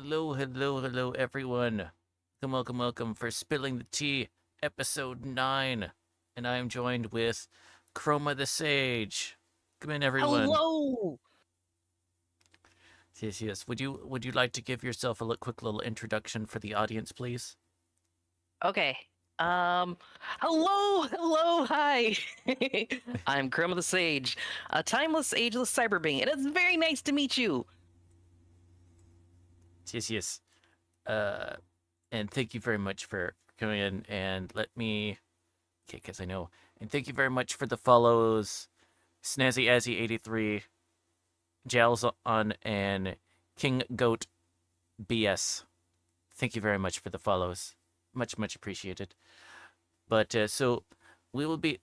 Hello, everyone. Welcome for Spilling the Tea, episode 9. And I am joined with Chroma the Sage. Come in, everyone. Hello. Yes. Would you like to give yourself a quick little introduction for the audience, please? Okay. Hello, hi. I'm Chroma the Sage, a timeless, ageless cyber being, and it's very nice to meet you. Yes. Uh, and thank you very much for coming in. And okay, because I know. And thank you very much for the follows, Snazzy Azzy 83, Jals on, and King Goat BS. Thank you very much for the follows. Much appreciated. But so we will be.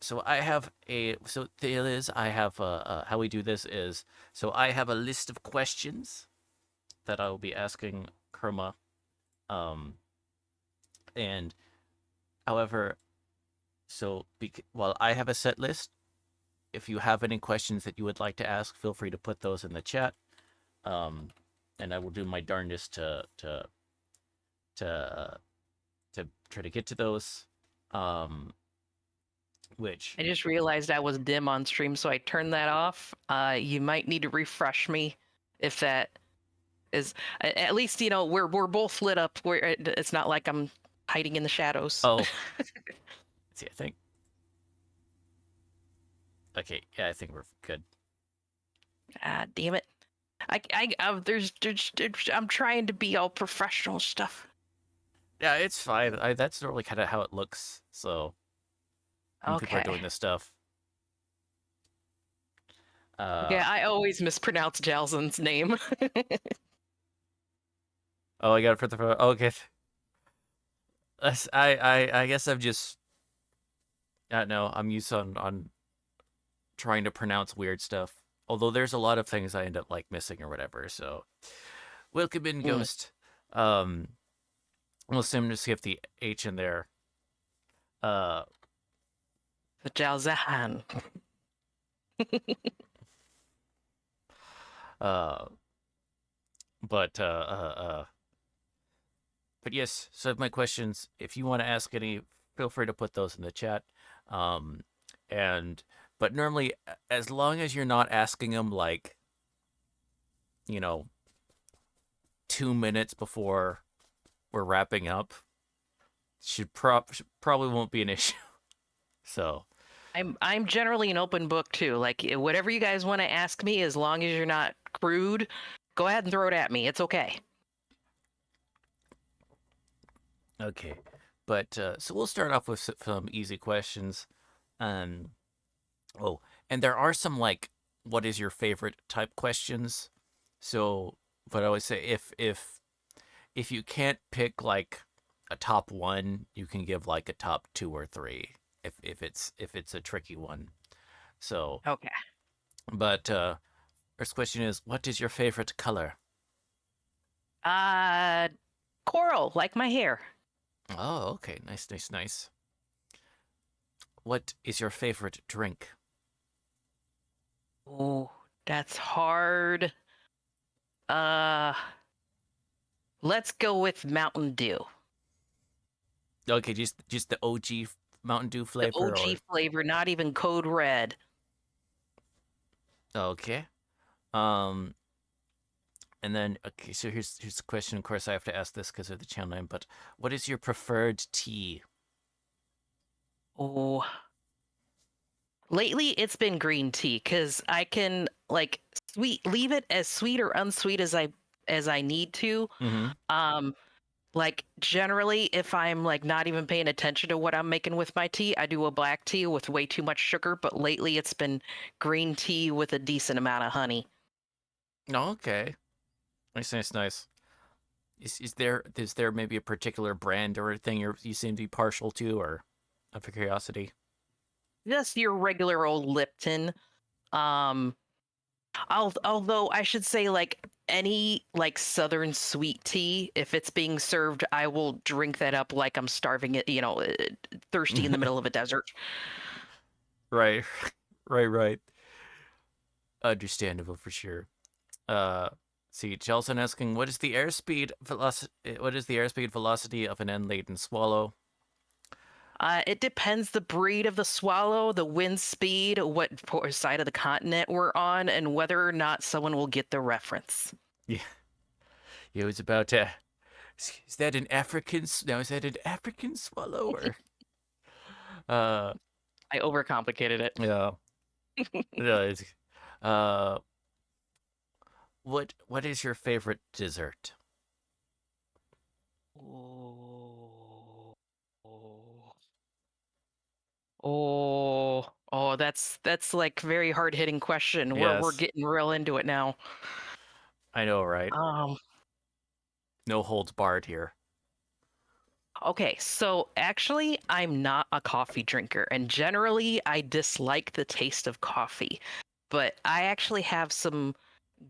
So I have a. So there is. I have. How we do this is. So I have a list of questions that I will be asking Kerma. Um. And however, while I have a set list, if you have any questions that you would like to ask, feel free to put those in the chat. And I will do my darndest to try to get to those. Which I just realized I was dim on stream, so I turned that off. You might need to refresh me if that is. At least we're both lit up. It's not like I'm hiding in the shadows. oh, see, I think. Okay, yeah, I think we're good. Ah, damn it. I'm trying to be all professional stuff. Yeah, it's fine. That's normally kind of how it looks. So when people are Okay. doing this stuff. Yeah, I always mispronounce Jalzin's name. Oh, I got it for the. Okay. I guess I'm just. I don't know. I'm used on trying to pronounce weird stuff. Although there's a lot of things I end up like missing or whatever. So, welcome in, Ghost. We'll assume to skip the H in there. The Jalzahan. Uh, but but yes. So my questions. If you want to ask any, feel free to put those in the chat. Um, and but normally, as long as you're not asking them like, you know, 2 minutes before we're wrapping up, probably won't be an issue. So I'm generally an open book too. Like whatever you guys want to ask me, as long as you're not crude, go ahead and throw it at me. It's okay. okay, but so we'll start off with some easy questions. Um, oh, and there are some like, what is your favorite type questions? So, but I always say if you can't pick like a top one, you can give like a top two or three if it's a tricky one. So, Okay. but first question is, what is your favorite color? Uh, Coral, like my hair. Oh, okay, nice. What is your favorite drink? Oh, that's hard. Uh, let's go with Mountain Dew. Okay, just the OG Mountain Dew The flavor, OG or flavor, not even Code Red. okay. Um, and then okay, so here's the question. Of course, I have to ask this because of the channel name. But what is your preferred tea? Oh, lately it's been green tea because I can like leave it as sweet or unsweet as I need to. Mm-hmm. Um, like generally, if I'm like not even paying attention to what I'm making with my tea, I do a black tea with way too much sugar. But lately, it's been green tea with a decent amount of honey. Oh, okay, nice. Is there maybe a particular brand or thing you seem to be partial to, or out of curiosity? Just your regular old Lipton. Um, although I should say like any like southern sweet tea, if it's being served, I will drink that up like I'm starving it, thirsty in the middle of a desert. Right, right. Understandable for sure. Uh, See, Chelsea asking, what is the airspeed velocity of an end-laden swallow? It depends the breed of the swallow, the wind speed, side of the continent we're on, and whether or not someone will get the reference. Yeah, it was about to. Is that an African? Now, is that an African swallow or? Uh, I overcomplicated it. yeah. No, it's, uh, what is your favorite dessert? Oh, oh, that's like very hard hitting question. We're Yes, getting real into it now. I know, right? Um, No holds barred here. okay, so actually, I'm not a coffee drinker, and generally, I dislike the taste of coffee. But I actually have some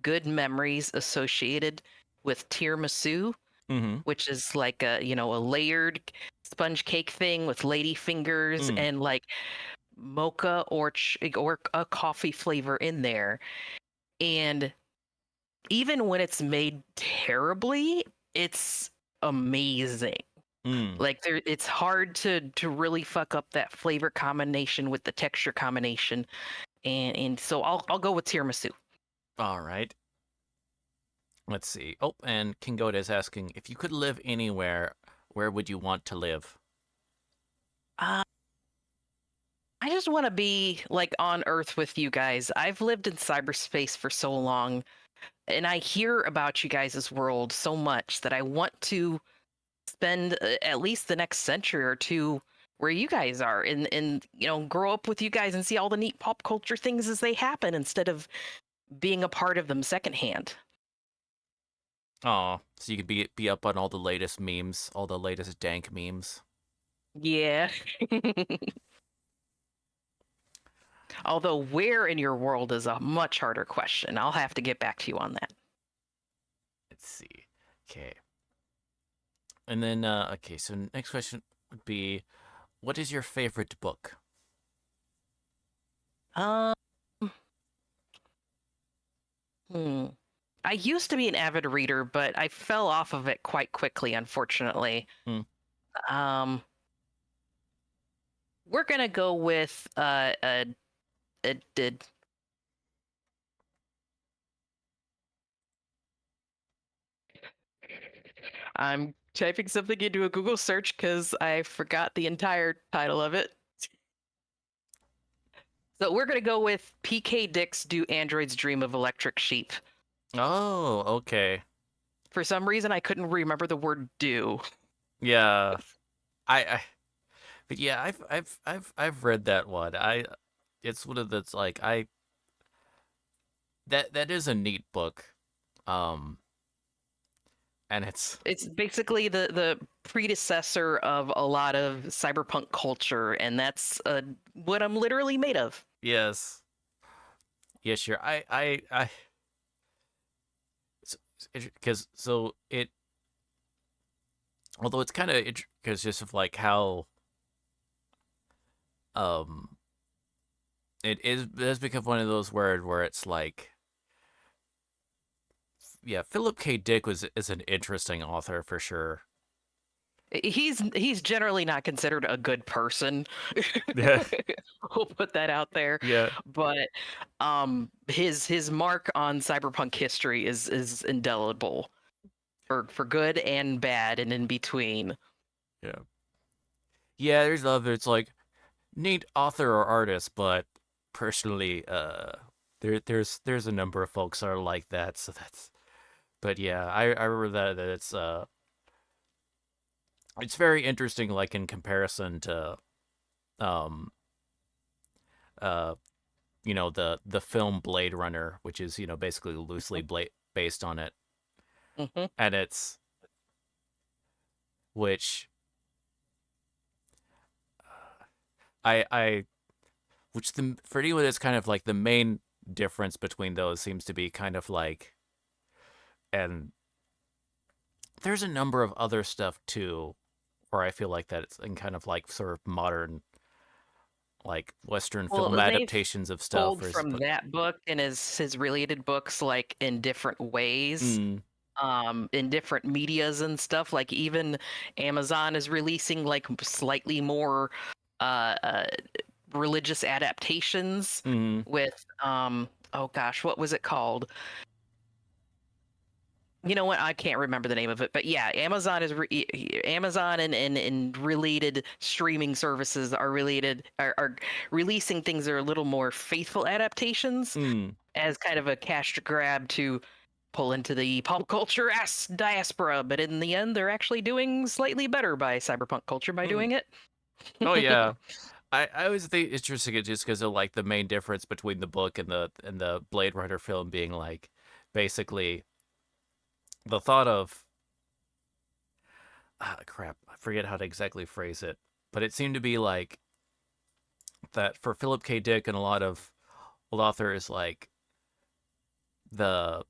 good memories associated with tiramisu, Mm-hmm. which is like a layered sponge cake thing with lady fingers Mm. and like mocha or a coffee flavor in there. And even when it's made terribly, it's amazing. Mm. Like it's hard to really fuck up that flavor combination with the texture combination, and so I'll go with tiramisu. All right. Let's see. Oh, and Kingoda is asking, if you could live anywhere, where would you want to live? Uh, I just want to be like on Earth with you guys. I've lived in cyberspace for so long, and I hear about you guys' world so much that I want to spend at least the next century or two where you guys are and grow up with you guys and see all the neat pop culture things as they happen instead of being a part of them secondhand. Oh, so you could be up on all the latest memes, all the latest dank memes. Yeah. Although where in your world is a much harder question. I'll have to get back to you on that. Let's see. Okay. And then okay, so next question would be, what is your favorite book? Um, hmm. I used to be an avid reader, but I fell off of it quite quickly, unfortunately. Hmm. Um, we're gonna go with did I'm typing something into a Google search because I forgot the entire title of it. So we're gonna go with PK Dick's "Do Androids Dream of Electric Sheep." Oh, okay. For some reason, I couldn't remember the word "do." Yeah. I but yeah, I've read that one. It's one of that's like I that is a neat book. Um and it's It's basically the predecessor of a lot of cyberpunk culture, and that's what I'm literally made of. yes. Yeah, sure. I because so it although it's kind of because just of like how um it has become one of those words where it's like yeah, Philip K. Dick is an interesting author for sure. He's generally not considered a good person. Yeah, We'll put that out there, yeah, but his mark on cyberpunk history is indelible for good and bad and in between. yeah, yeah. There's other. It's like neat author or artist, but personally, there's a number of folks that are like that. So that's. But yeah, I remember that it's very interesting. Like in comparison to um uh the film Blade Runner, which is basically loosely based on it, Hmm. and it's which I which the for anyone it's kind of like the main difference between those seems to be kind of like and there's a number of other stuff too where I feel like that it's in kind of like sort of modern like Western Well, film they've adaptations of stuff, pulled or is it from like, that book and his related books like in different ways, mm, in different medias and stuff. Like even Amazon is releasing like slightly more uh, uh religious adaptations mm, with oh gosh, what was it called? You know what? I can't remember the name of it, but yeah, Amazon is Amazon and related streaming services are releasing things that are a little more faithful adaptations mm, as kind of a cash grab to pull into the pop culture diaspora. But in the end, they're actually doing slightly better by cyberpunk culture by mm. doing it. Oh yeah. I always think it's interesting it just because of like the main difference between the book and the Blade Runner film being like basically the thought of crap, I forget how to exactly phrase it, but it seemed to be like that for Philip K. Dick and a lot of authors, like the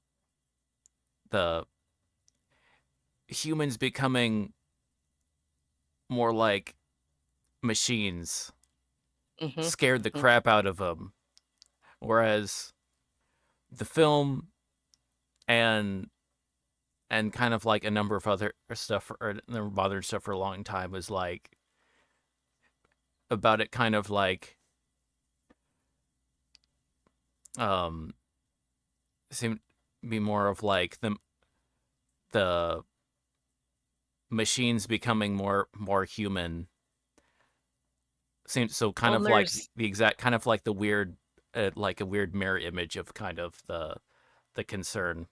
the humans becoming more like machines Hmm. scared the Hmm. crap out of them, whereas the film and kind of like a number of other stuff or the modern stuff for a long time was like about it kind of like um seemed to be more of like the machines becoming more human seems so kind Well, and of like there's the exact kind of like the weird like a weird mirror image of kind of the concern.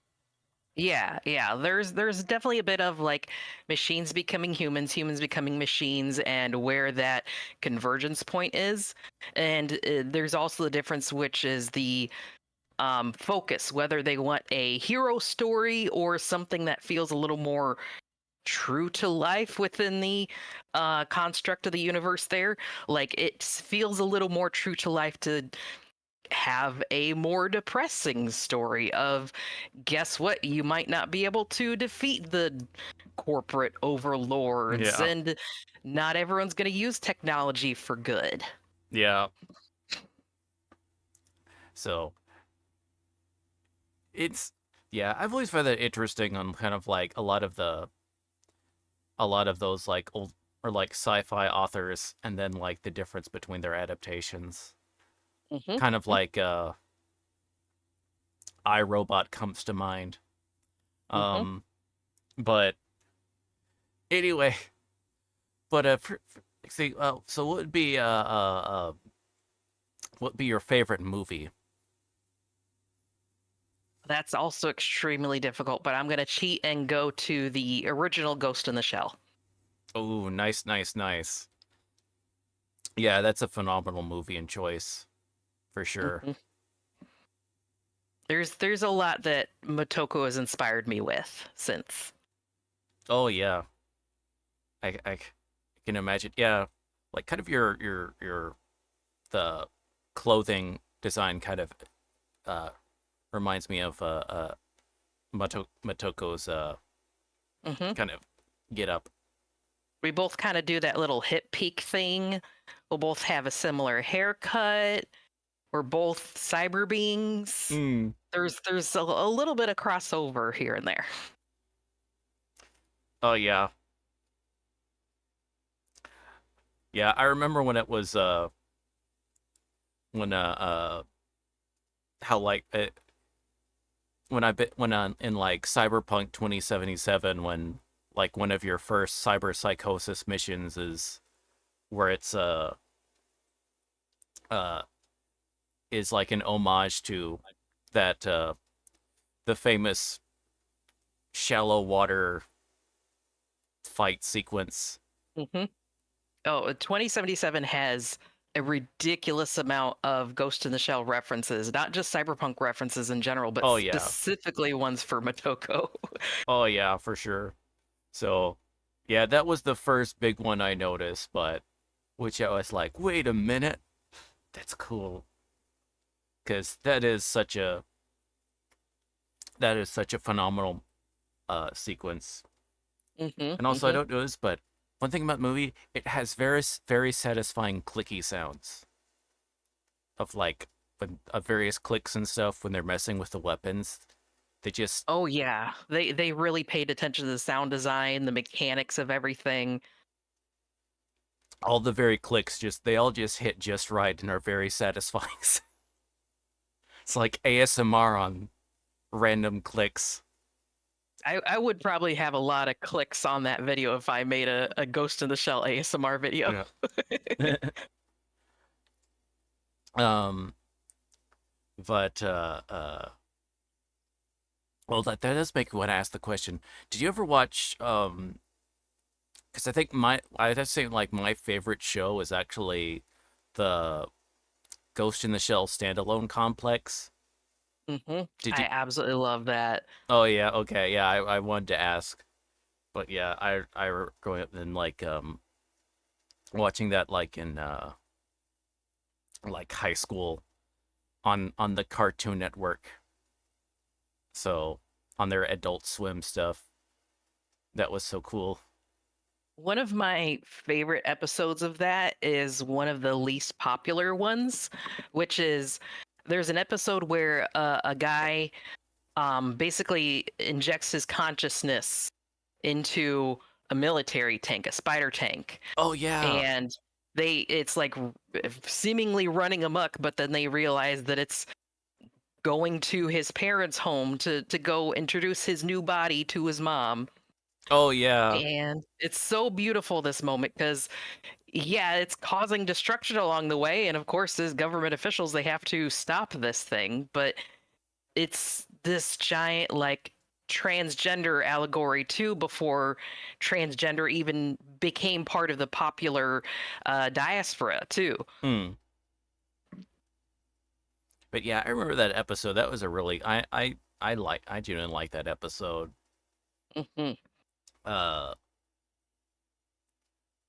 yeah, there's definitely a bit of like machines becoming humans, humans becoming machines, and where that convergence point is. And there's also the difference, which is the focus, whether they want a hero story or something that feels a little more true to life within the construct of the universe there. Like it feels a little more true to life to have a more depressing story of guess what, you might not be able to defeat the corporate overlords, Yeah. and not everyone's going to use technology for good. Yeah. So it's yeah, I've always found that interesting on kind of like a lot of those like old or like sci-fi authors and then like the difference between their adaptations. Hmm. Kind of like iRobot comes to mind. Hmm. Um but anyway, but see so what would be your favorite movie? That's also extremely difficult, but I'm going to cheat and go to the original Ghost in the Shell. Oh, nice, nice, nice. Yeah, that's a phenomenal movie and choice for sure. Hmm. There's a lot that Motoko has inspired me with since. Oh yeah. I can imagine. Yeah, like kind of your the clothing design kind of uh reminds me of Motoko's Hmm. kind of get up. We both kind of do that little hip peak thing. We'll both have a similar haircut. We're both cyber beings. Mm. There's a little bit of crossover here and there. Oh yeah. Yeah, I remember when it was when how like when on in like Cyberpunk 2077 when like one of your first cyber psychosis missions is where it's uh is like an homage to that the famous shallow water fight sequence. Hmm. Oh, 2077 has a ridiculous amount of Ghost in the Shell references, not just cyberpunk references in general, but Oh yeah. specifically ones for Motoko. Oh yeah, for sure. So yeah, that was the first big one I noticed, but which I was like, wait a minute, that's cool. Cause that is such a phenomenal sequence. Hmm. And also I Hmm. don't know this, but one thing about the movie, it has very satisfying clicky sounds. of like when of various clicks and stuff when they're messing with the weapons. They just Oh yeah, they really paid attention to the sound design, the mechanics of everything. all the very clicks just they all just hit just right and are very satisfying. It's like ASMR on random clicks. I would probably have a lot of clicks on that video if I made a Ghost in the Shell ASMR video. Yeah. um, but well, that does make me want to ask the question. Did you ever watch? Because I think I'd say like my favorite show is actually the Ghost in the Shell standalone complex. Did I you? absolutely love that. Oh yeah, okay, yeah. I wanted to ask, but yeah, I growing up and like watching that like high school on the Cartoon Network. So on their Adult Swim stuff, that was so cool. One of my favorite episodes of that is one of the least popular ones, which is there's an episode where a guy basically injects his consciousness into a military tank, a spider tank, Oh yeah. and it's like seemingly running amok, but then they realize that it's going to his parents' home to go introduce his new body to his mom. Oh yeah. And it's so beautiful this moment because yeah, it's causing destruction along the way, and of course as government officials they have to stop this thing, but it's this giant like transgender allegory too before transgender even became part of the popular diaspora too. Hmm. But yeah, I remember that episode. That was a really I genuinely like that episode. Hmm. Uh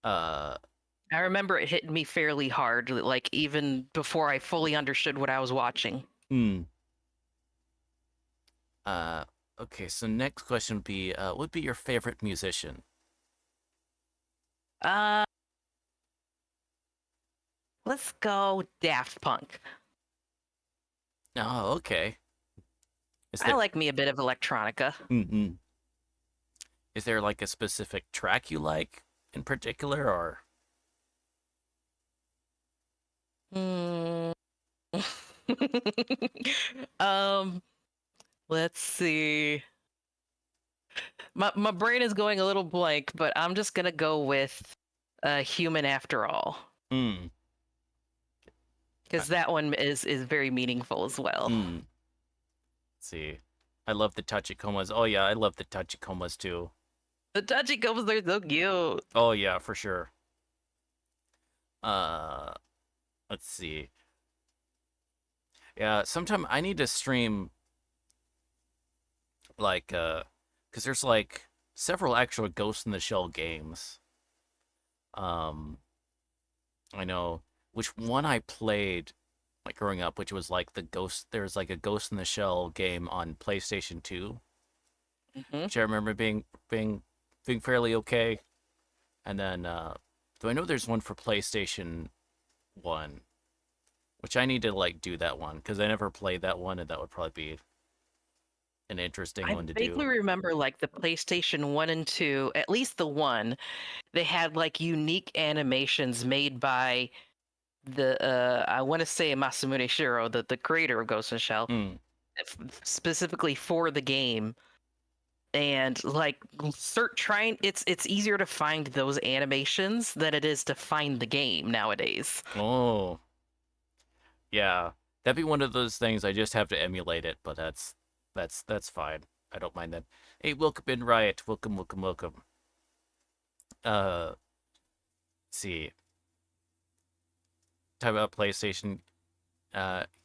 uh I remember it hitting me fairly hard, like even before I fully understood what I was watching. hmm. Uh okay, so next question would be your favorite musician? uh let's go Daft Punk. Oh, okay. Is I there like me a bit of electronica. mm-hmm. Is there like a specific track you like in particular or Hmm. um let's see. My brain is going a little blank, but I'm just gonna go with Human After All mm, because that one is very meaningful as well. mm. See. I love the Tachikomas. Oh yeah, I love the Tachikomas too. The Tachikomas are so cute. Oh yeah, for sure. Uh let's see. Yeah, sometime I need to stream like because there's like several actual Ghost in the Shell games. Um I know which one I played like growing up, which was like the Ghost there's like a Ghost in the Shell game on PlayStation 2, Hmm. which I remember being fairly okay. And then though I know there's one for PlayStation 1, which I need to like do that one because I never played that one and that would probably be an interesting I one to vaguely do. remember like the PlayStation 1 and 2, at least the one, they had like unique animations made by the I want to say Masamune Shiro, the creator of Ghost in the Shell, Mm. specifically for the game. And like cert trying it's easier to find those animations than it is to find the game nowadays. Oh, yeah. That'd be one of those things I just have to emulate it, but that's fine. I don't mind that. Hey, welcome in Riot. Welcome, welcome, welcome. Let's see. Talk about PlayStation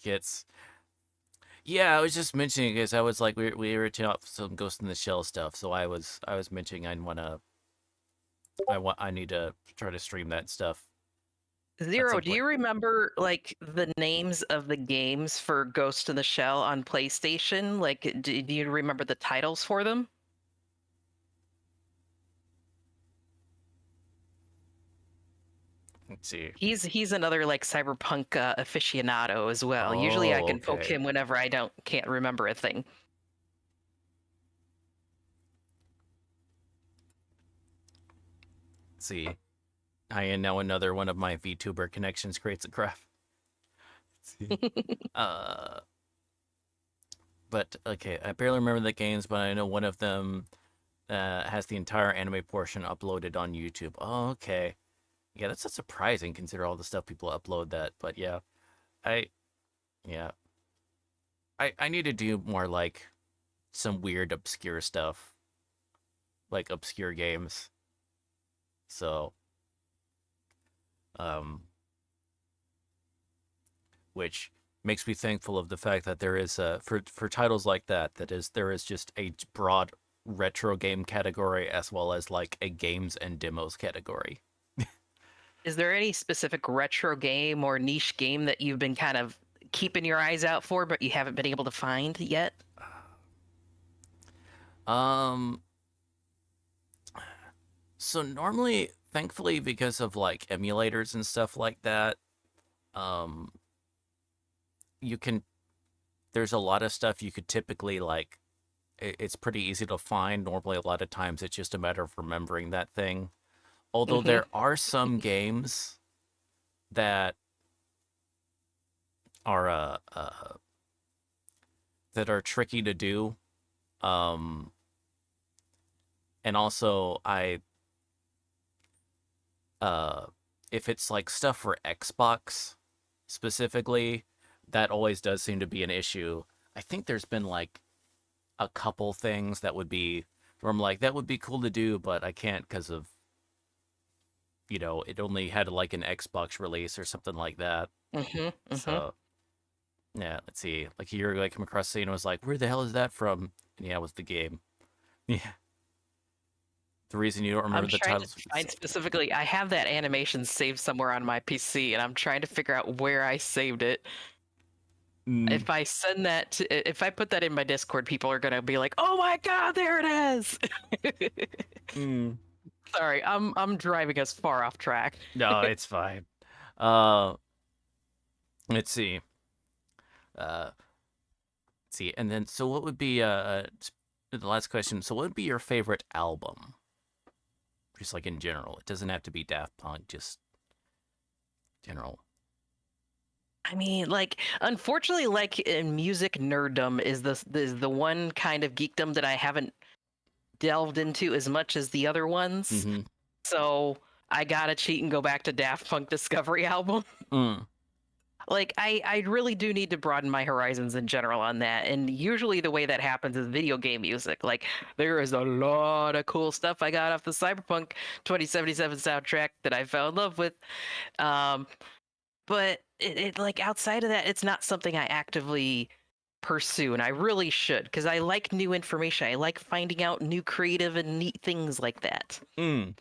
gets. Yeah, I was just mentioning because I was like we were talking about some Ghost in the Shell stuff, so I was mentioning I need to try to stream that stuff at Zero, some do point. you remember like the names of the games for Ghost in the Shell on PlayStation? Like do you remember the titles for them? see. He's another like cyberpunk aficionado as well. Usually I Oh, can poke okay. him whenever I don't can't remember a thing. See, I know another one of my VTuber connections creates a graph. See. Uh, but okay, I barely remember the games, but I know one of them has the entire anime portion uploaded on YouTube. Oh, okay. Yeah, that's not surprising consider all the stuff people upload that. But yeah, I yeah, I need to do more like some weird obscure stuff, like obscure games. So, um, which makes me thankful of the fact that there is for titles like that there is just a broad retro game category as well as like a games and demos category. Is there any specific retro game or niche game that you've been kind of keeping your eyes out for, but you haven't been able to find yet? Um, so normally, thankfully, because of like emulators and stuff like that, um, you can there's a lot of stuff you could typically like it's pretty easy to find. Normally, a lot of times it's just a matter of remembering that thing. Although Hmm. there are some games that are that are tricky to do. Um, and also uh if it's like stuff for Xbox specifically, that always does seem to be an issue. I think there's been like a couple things that would be where I'm like that would be cool to do, but I can't because of it only had like an Xbox release or something like that. Hmm. Hmm. So yeah, let's see. Like a year ago, I came across the scene and was like, "Where the hell is that from?" And yeah, it was the game. Yeah, the reason you don't I'm remember the trying to titles. find specifically. I have that animation saved somewhere on my PC, and I'm trying to figure out where I saved it. Mm, If I send that to, if I put that in my Discord, people are gonna be like, "Oh my God, there it is!" mm. Sorry, I'm driving us far off track. No, it's fine. Uh, let's see. Uh, let's see. And then, so what would be the last question? So, what would be your favorite album? Just like in general. It doesn't have to be Daft Punk. Just general. I mean, like, unfortunately, like in music nerddom is the one kind of geekdom that I haven't delved into as much as the other ones. Mm-hmm. So I gotta cheat and go back to Daft Punk Discovery album. Mm. Like, I really do need to broaden my horizons in general on that. And usually the way that happens is video game music. Like, there is a lot of cool stuff I got off the Cyberpunk 2077 soundtrack that I fell in love with. Um, but it like outside of that, it's not something I actively pursue, and I really should because I like new information. I like finding out new creative and neat things like that. Mm.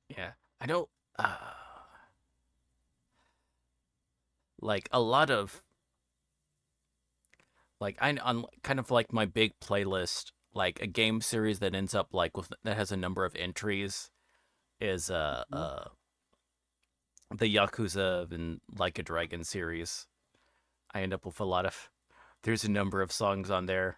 Yeah. I don't. Uh, like a lot of like I on kind of like my big playlist, like a game series that ends up like with that has a number of entries is the Yakuza and Like a Dragon series. I end up with a lot of there's a number of songs on there.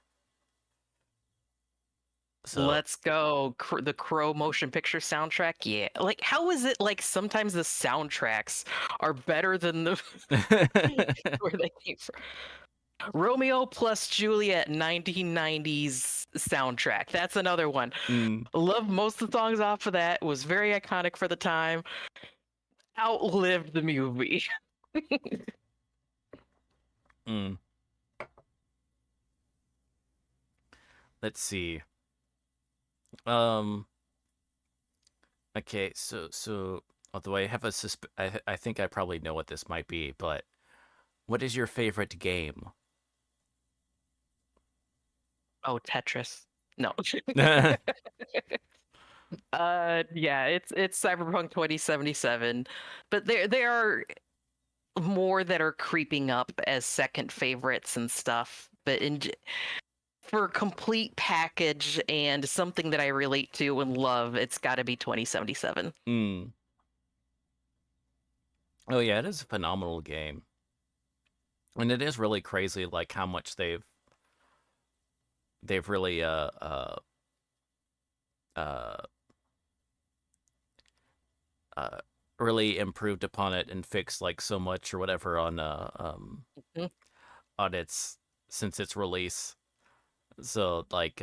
So Let's go. The Crow motion picture soundtrack. Yeah. Like, how is it like sometimes the soundtracks are better than the where they came from? Romeo plus Juliet 1990s soundtrack. That's another one. mm, Love most of the songs off of that. Was very iconic for the time. Outlived the movie. mm. Let's see. Um okay, so although I have a I think I probably know what this might be, but what is your favorite game? Oh, Tetris. No. Yeah, it's Cyberpunk 2077. But there are more that are creeping up as second favorites and stuff. But for a complete package and something that I relate to and love, it's got to be 2077. Mm. Oh yeah, it is a phenomenal game, and it is really crazy like how much they've really uh uh really improved upon it and fixed like so much or whatever Mhm. on its since its release. So like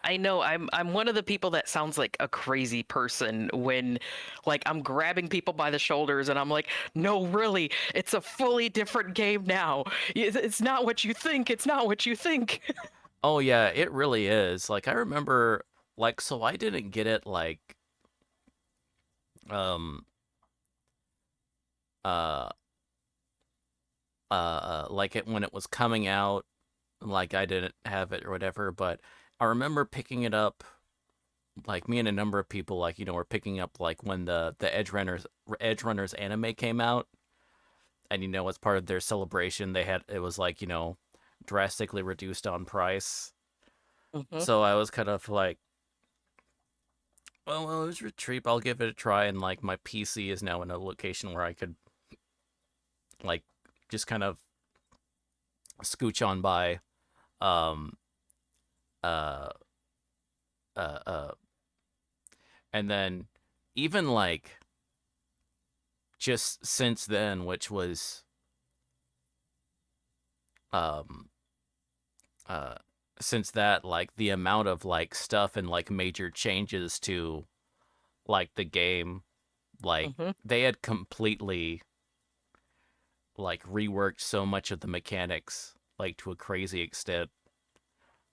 I know I'm one of the people that sounds like a crazy person when like I'm grabbing people by the shoulders and I'm like, "No, really, it's a fully different game now. It's not what you think. It's not what you think." oh yeah, it really is. Like I remember like so I didn't get it um uh like it when it was coming out, like I didn't have it or whatever, but I remember picking it up, like me and a number of people like were picking up like when the Edge Runners anime came out, and as part of their celebration they had it was like drastically reduced on price. Hmm. So I was kind of like, well, it was a treat. I'll give it a try. And like my PC is now in a location where I could like just kind of scooch on by. Um, uh, uh, uh, and then even like just since then, which was um, uh, since that, like the amount of like stuff and like major changes to like the game, like Hmm. they had completely like reworked so much of the mechanics like to a crazy extent.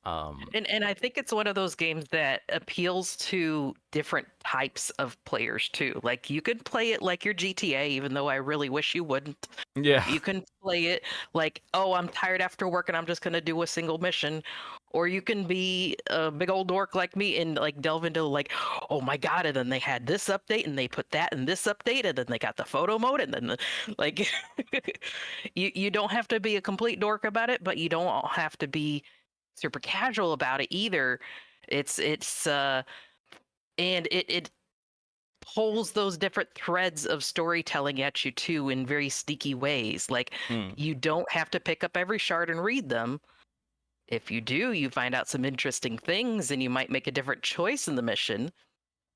Um, And I think it's one of those games that appeals to different types of players too. Like you could play it like your GTA, even though I really wish you wouldn't. yeah. You can play it like, oh, I'm tired after work and I'm just gonna do a single mission. Or you can be a big old dork like me and like delve into like, oh my god, and then they had this update and they put that in this update and then they got the photo mode and then like you don't have to be a complete dork about it, but you don't have to be super casual about it either. It's and it pulls those different threads of storytelling at you too in very sneaky ways. Like Mm, you don't have to pick up every shard and read them. If you do, you find out some interesting things and you might make a different choice in the mission.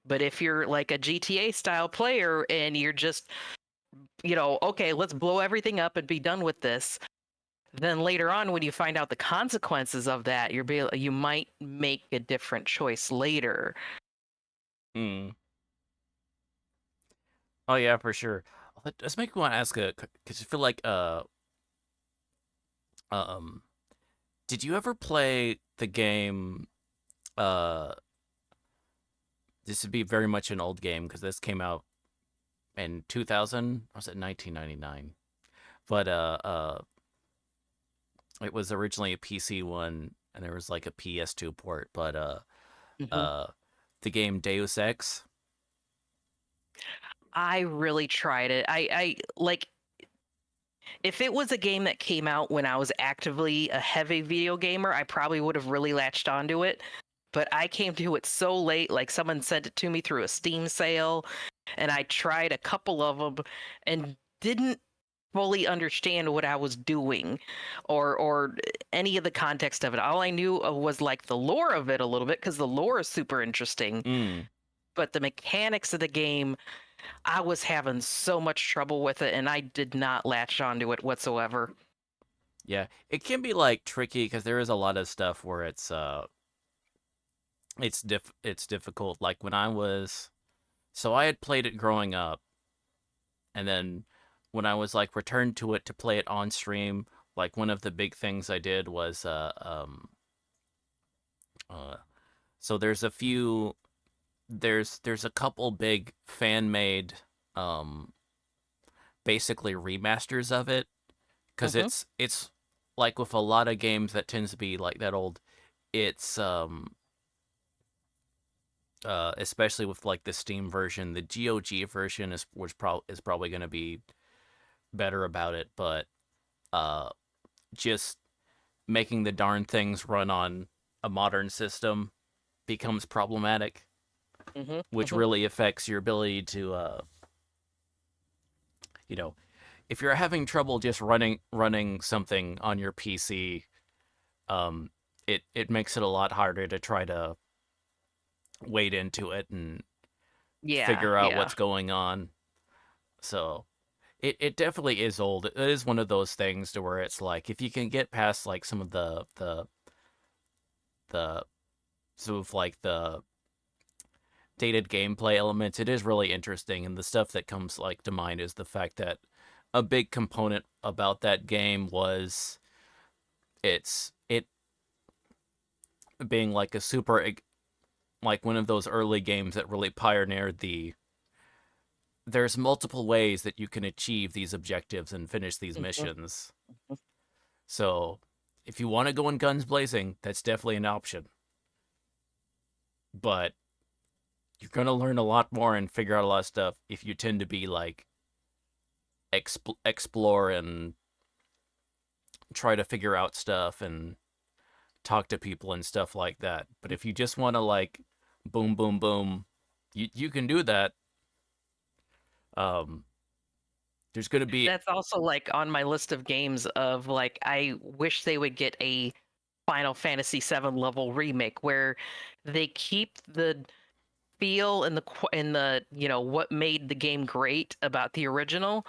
But if you're like a GTA style player and you're just, okay, let's blow everything up and be done with this, then later on when you find out the consequences of that, you might make a different choice later. mm. Oh yeah, for sure. Let's make me want to ask because I feel like um did you ever play the game uh this would be very much an old game because this came out in 2000, or was it 1999? But it was originally a PC one and there was like a PS2 port, but Hmm. uh the game Deus Ex. I really tried it. I like if it was a game that came out when I was actively a heavy video gamer, I probably would have really latched onto it. But I came to it so late, like someone sent it to me through a Steam sale, and I tried a couple of them and didn't fully understand what I was doing or any of the context of it. All I knew was like the lore of it a little bit because the lore is super interesting, Mm. but the mechanics of the game, I was having so much trouble with it and I did not latch onto it whatsoever. Yeah, it can be like tricky because there is a lot of stuff where it's difficult. Like when I was so I had played it growing up, and then when I was like returned to it to play it on stream, like one of the big things I did was uh so there's a couple big fan made um basically remasters of it because Hmm. it's like with a lot of games that tends to be like that old. It's especially with like the Steam version, the GOG version is probably going to be better about it, but uh just making the darn things run on a modern system becomes problematic, Mhm. which Mhm. really affects your ability to, you know, if you're having trouble just running something on your PC, um, it makes it a lot harder to try to wade into it and Yeah. figure out Yeah. what's going on. So it definitely is old. It is one of those things to where it's like if you can get past like some of the sort of like the dated gameplay elements, it is really interesting. And the stuff that comes like to mind is the fact that a big component about that game was it being like a super like one of those early games that really pioneered the there's multiple ways that you can achieve these objectives and finish these Mhm. missions. So if you want to go in guns blazing, that's definitely an option. But you're gonna learn a lot more and figure out a lot of stuff if you tend to be like explore and try to figure out stuff and talk to people and stuff like that. But if you just want to like boom boom boom, you can do that. Um, there's gonna be That's also like on my list of games of like I wish they would get a Final Fantasy VII level remake where they keep the feel and the what made the game great about the original,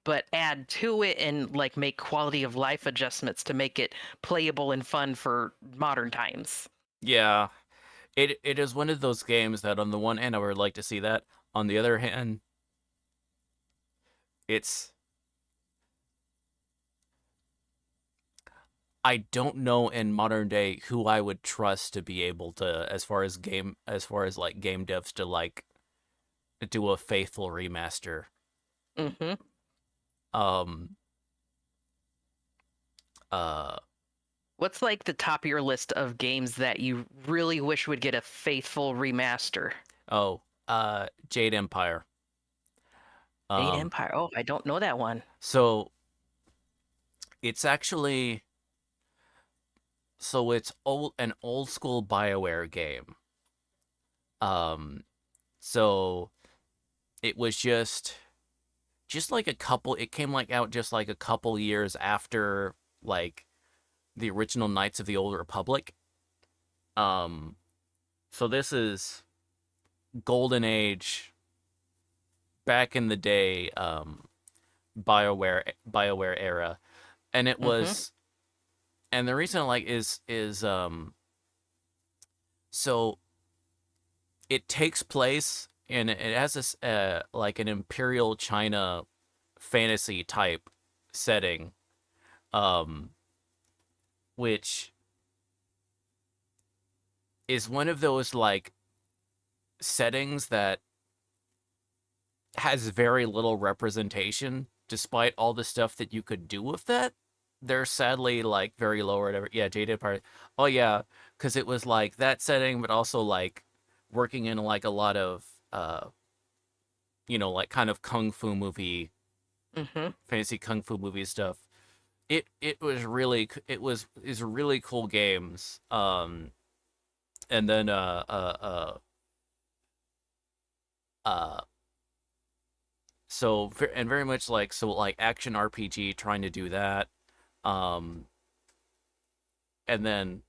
but add to it and like make quality of life adjustments to make it playable and fun for modern times. yeah. It is one of those games that on the one hand I would like to see that. On the other hand, it's I don't know in modern day who I would trust to be able to as far as like game devs to like do a faithful remaster. Hmm. Um uh What's like the top of your list of games that you really wish would get a faithful remaster? oh, Jade Empire. Jade Um Empire. Oh, I don't know that one. so it's actually so it's an old school BioWare game. Um so it was just like a couple it came like out just like a couple years after like the original Knights of the Old Republic. Um so this is golden age back in the day BioWare era and it Hmm. was and the reason I like is so it takes place and it has this like an imperial China fantasy type setting um which is one of those like settings that has very little representation despite all the stuff that you could do with that. They're sadly like very low or whatever. Yeah, Jaded Part. Oh yeah, because it was like that setting, but also like working in like a lot of like kind of kung fu movie, Hmm. fantasy kung fu movie stuff. It was really it was is really cool games. And then uh so and very much like so like action RPG trying to do that. Um and then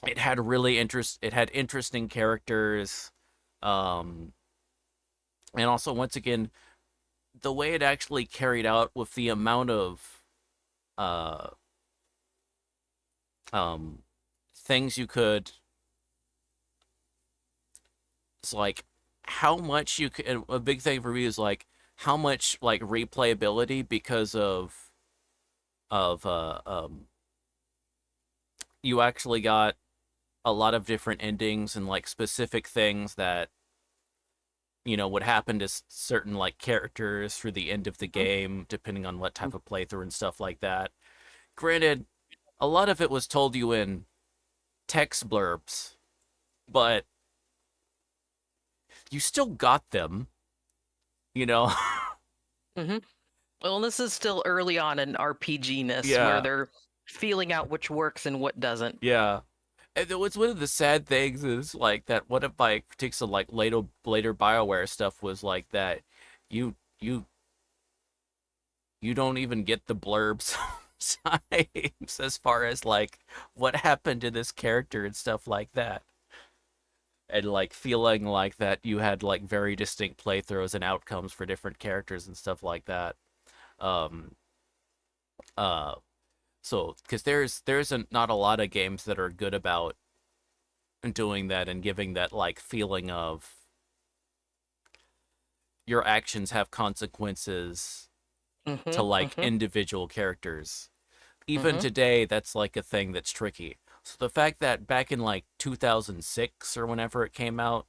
it had interesting characters. Um and also once again the way it actually carried out with the amount of uh um things you could it's like how much you could a big thing for me is like how much like replayability because of you actually got a lot of different endings and like specific things that would happen to certain like characters through the end of the game depending on what type of playthrough and stuff like that. Granted, a lot of it was told you in text blurbs, but you still got them, you know. Hmm. Well, this is still early on in RPG-ness where Yeah, they're feeling out which works and what doesn't. yeah. And what's one of the sad things is like that one of my critiques of like later BioWare stuff was like that you you you don't even get the blurbs sometimes as far as like what happened to this character and stuff like that. And like feeling like that you had like very distinct playthroughs and outcomes for different characters and stuff like that. Um uh so because not a lot of games that are good about doing that and giving that like feeling of your actions have consequences to Mhm. like Mhm. individual characters. Even Mhm. today, that's like a thing that's tricky. So the fact that back in like 2006 or whenever it came out,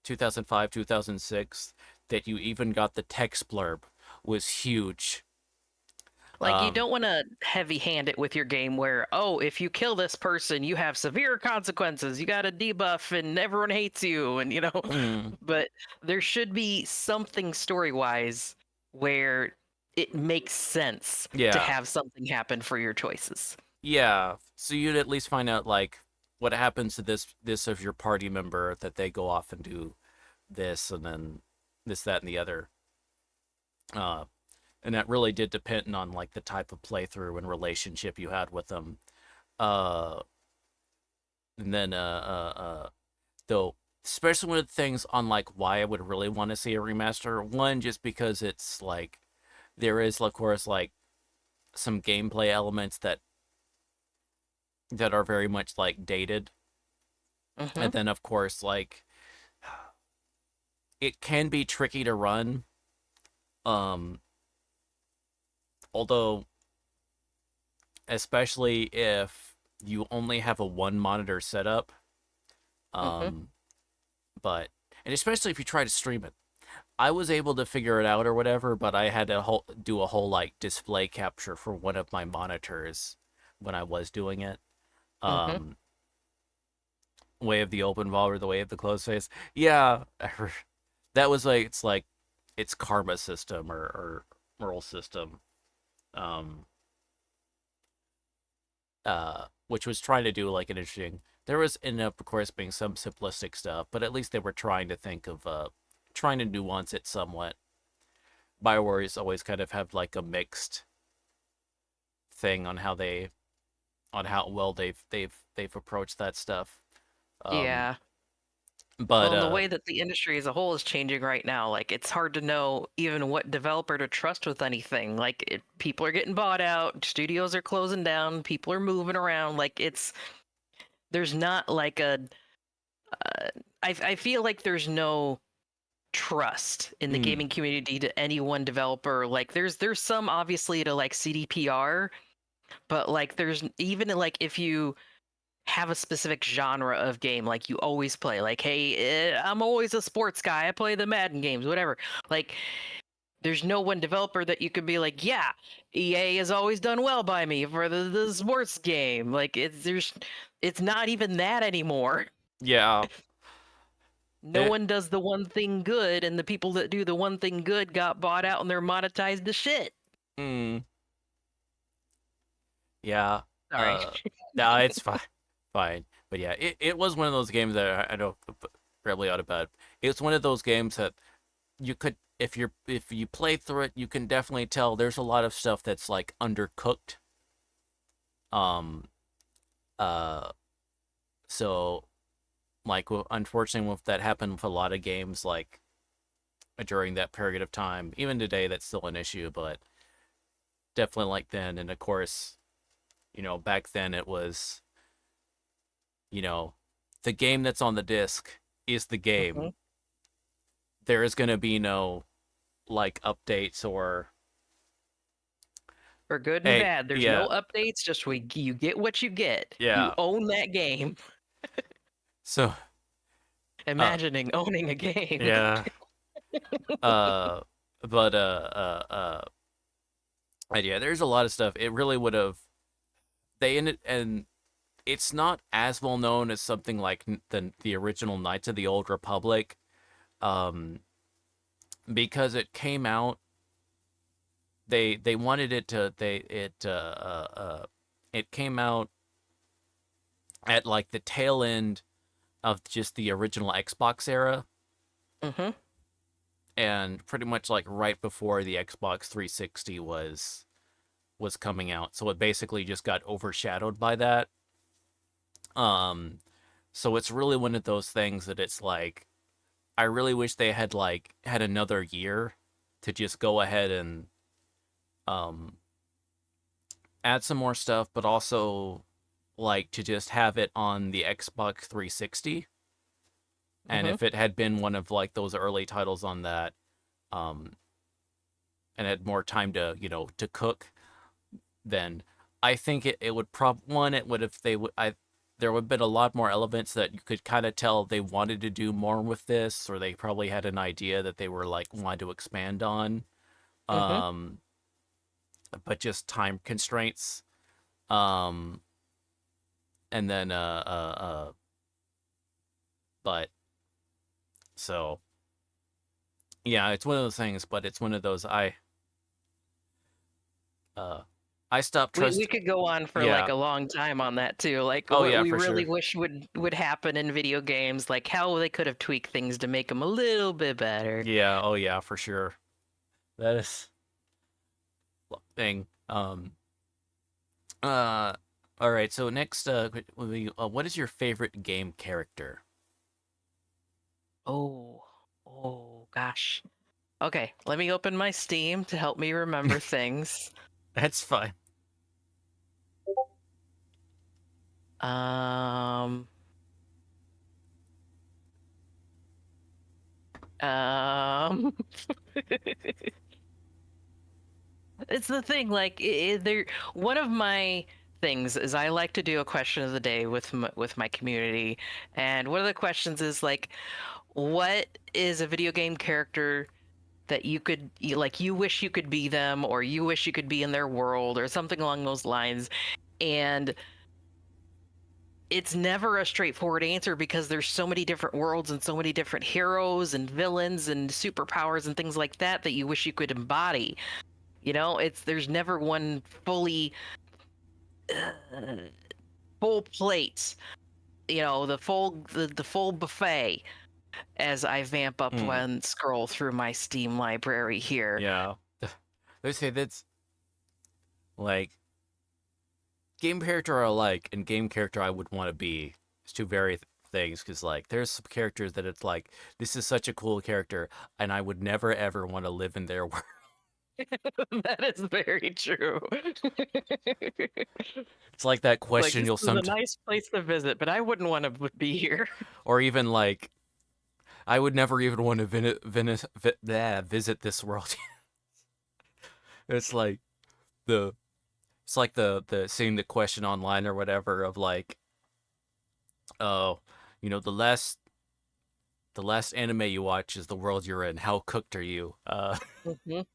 2005, 2006, that you even got the text blurb was huge. Like you Um, don't want to heavy hand it with your game where, oh, if you kill this person, you have severe consequences. You got a debuff and everyone hates you and mm, but there should be something story-wise where it makes sense to yeah, have something happen for your choices. yeah. So you'd at least find out like what happens to this of your party member that they go off and do this and then this, that, and the other. Uh, and that really did depend on like the type of playthrough and relationship you had with them. Uh, and then though, especially with things on like why I would really want to see a remaster. One, just because it's like there is, of course, like some gameplay elements that are very much like dated, and Mhm. then of course like it can be tricky to run. Um, although especially if you only have a one monitor setup. Mhm. Um, but and especially if you try to stream it. I was able to figure it out or whatever, but I had to do a whole like display capture for one of my monitors when I was doing it. Mhm. Um, way of the open valve or the way of the closed face. Yeah, that was like it's karma system or Merle system. Um, which was trying to do like an interesting. There was ended up, of course, being some simplistic stuff, but at least they were trying to think of trying to nuance it somewhat. Bioware's always kind of have like a mixed thing on how well they've approached that stuff. Um, Yeah. but Well, in the way that the industry as a whole is changing right now, like it's hard to know even what developer to trust with anything. People are getting bought out, studios are closing down, people are moving around. There's not like uh, I feel like there's no trust in the mm, gaming community to any one developer. Like there's some obviously to like CDPR, but like there's even like if you have a specific genre of game like you always play like hey I'm always a sports guy, I play the Madden games, whatever. Like there's no one developer that you could be like, yeah, EA has always done well by me for the sports game. Like it's not even that anymore. yeah, No it, one does the one thing good, and the people that do the one thing good got bought out and they're monetized to shit. mm, yeah. Sorry. Uh, no, it's fine, fine. But yeah, it was one of those games that I know probably out about. It's one of those games that you could if you play through it, you can definitely tell there's a lot of stuff that's like undercooked. Um, uh, so like unfortunately, if that happened with a lot of games, like during that period of time, even today, that's still an issue, but definitely like then, and of course, back then it was, you know, the game that's on the disc is the Hmm. game. There is going to be no like updates or For good and hey, bad, there's yeah, no updates. Just you get what you get. You yeah. own that game. So, uh, Imagining owning a game. yeah, uh, but yeah, there's a lot of stuff. It really would have. They ended, and it's not as well known as something like the original Knights of the Old Republic, um, because it came out they wanted it to it came out at like the tail end of just the original Xbox era, Mm-hmm. and pretty much like right before the Xbox 360 was coming out. So it basically just got overshadowed by that. Um so it's really one of those things that it's like I really wish they had like had another year to just go ahead and um add some more stuff, but also like to just have it on the Xbox 360. And Mm-hmm. if it had been one of like those early titles on that, um, and had more time to to cook, then I think it would it would have they would I there would have been a lot more elements that you could kind of tell they wanted to do more with this, or they probably had an idea that they were like wanted to expand on. Mm-hmm. Um, but just time constraints. Um, and then but so yeah, it's one of those things, but it's one of those uh I stopped We trust. could go on for like Yeah. a long time on that too. Like Oh what yeah, we for really sure. wish would happen in video games, like how they could have tweaked things to make them a little bit better. Yeah. Oh yeah, for sure. That is thing. Uh. All right. So next, what is your favorite game character? Oh, oh gosh. Okay, let me open my Steam to help me remember things. That's fine. Um, um, it's the thing. Like, there. One of my things is I like to do a question of the day with my community, and one of the questions is like, what is a video game character that like you wish you could be them, or you wish you could be in their world, or something along those lines, and it's never a straightforward answer because there's so many different worlds and so many different heroes and villains and superpowers and things like that that you wish you could embody. You know, it's there's never one uh, full plate. You know, the full buffet as I vamp up Hmm. and scroll through my Steam library here. Yeah. They say that's like game character I like and game character I would want to be. It's two very things because like there's some characters that it's like this is such a cool character and I would never ever want to live in their world. That is very true. It's like that Like question this you'll is a some nice place to visit, but I wouldn't want to be here. or even like I would never even want to visit this world. it's like the it's like the seeing the question online or whatever of like oh the last anime you watch is the world you're in. How cooked are you? Mhm.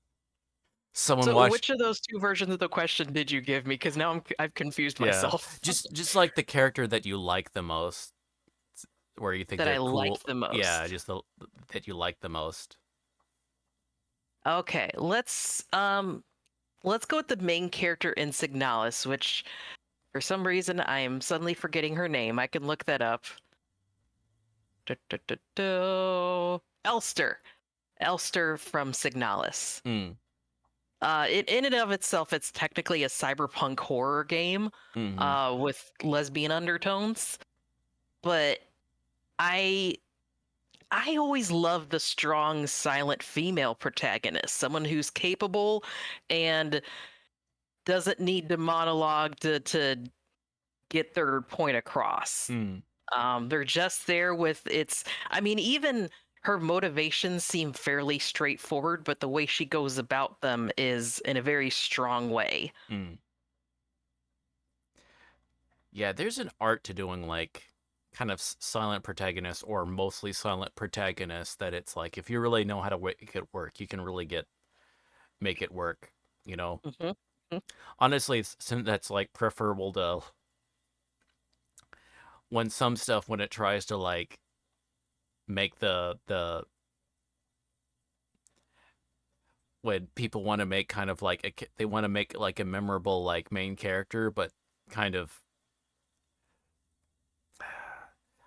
Someone So, watched which of those two versions of the question did you give me? Because now I've confused yeah, myself. just like the character that you like the most, where you think That I they're cool. liked the Yeah, most. just the that you like the most. Okay, let's go with the main character in Signalis, which for some reason I am suddenly forgetting her name. I can look that up. Elster. Elster from Signalis. Mm. It in and of itself, it's technically a cyberpunk horror game, Mm-hmm. with lesbian undertones. But I I always love the strong, silent female protagonist, someone who's capable and doesn't need to monologue to get their point across. Mm. They're just there with its. I mean, even her motivations seem fairly straightforward, but the way she goes about them is in a very strong way. Mm. Yeah, there's an art to doing like kind of silent protagonist or mostly silent protagonist that it's like if you really know how to make it work, you can really get make it work. You know, Hmm. honestly, that's like preferable to when some stuff when it tries to like make the when people want to make kind of like they want to make like a memorable like main character, but kind of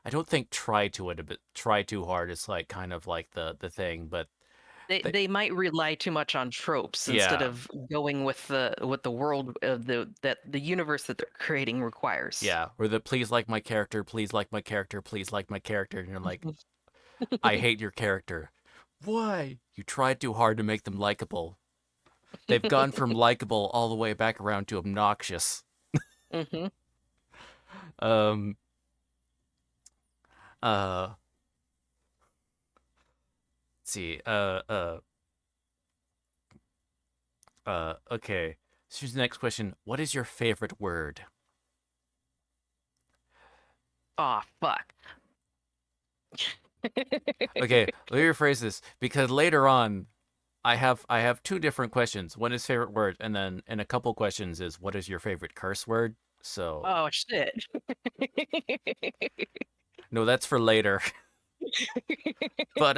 I don't think try too hard is like kind of like the thing, but they, They might rely too much on tropes instead yeah, of going with the world of the universe that they're creating requires. yeah, or the please like my character, please like my character, please like my character, and you're like, I hate your character. Why? You tried too hard to make them likable. They've gone from likable all the way back around to obnoxious. Hmm. Um, let's see, okay. So here's the next question. What is your favorite word? Oh fuck. Okay, let me rephrase this because later on, I have two different questions. One is favorite word, and then in a couple questions is what is your favorite curse word? So Oh shit. no, that's for later. But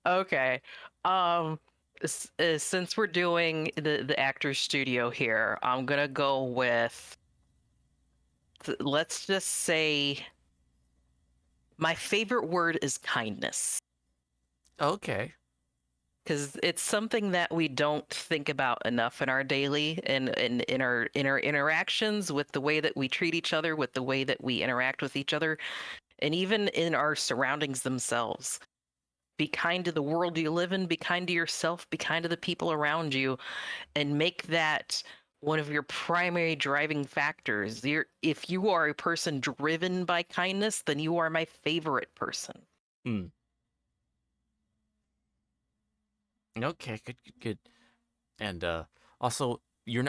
Okay. Um, since we're doing the actor's studio here, I'm gonna go with let's just say my favorite word is kindness. okay. Because it's something that we don't think about enough in our daily and in our interactions with the way that we treat each other, with the way that we interact with each other, and even in our surroundings themselves. Be kind to the world you live in, be kind to yourself, be kind to the people around you, and make that one of your primary driving factors. If you are a person driven by kindness, then you are my favorite person. Hmm. Okay, good. And also,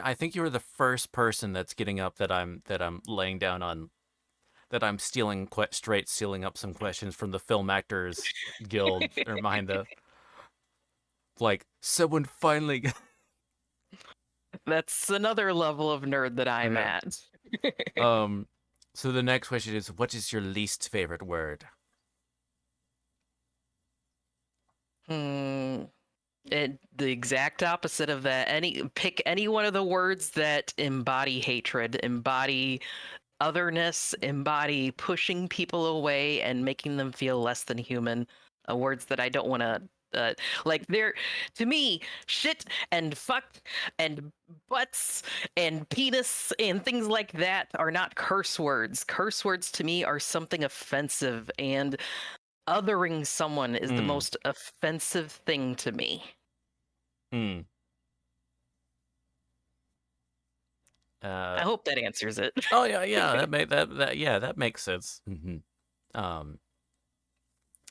I think you're the first person that's getting up that I'm laying down on that I'm stealing straight stealing up some questions from the Film Actors Guild or behind the like someone finally. That's another level of nerd that I'm Yeah. at. Um. So the next question is, what is your least favorite word? Hmm. The exact opposite of that. Pick any one of the words that embody hatred, embody otherness, embody pushing people away and making them feel less than human. Words that I don't want to like they're to me shit and fuck and butts and penis and things like that are not curse words. Curse words to me are something offensive, and othering someone is the Hmm. most offensive thing to me. Hmm. I Uh. hope that answers it. Oh yeah, yeah. That makes sense. Um.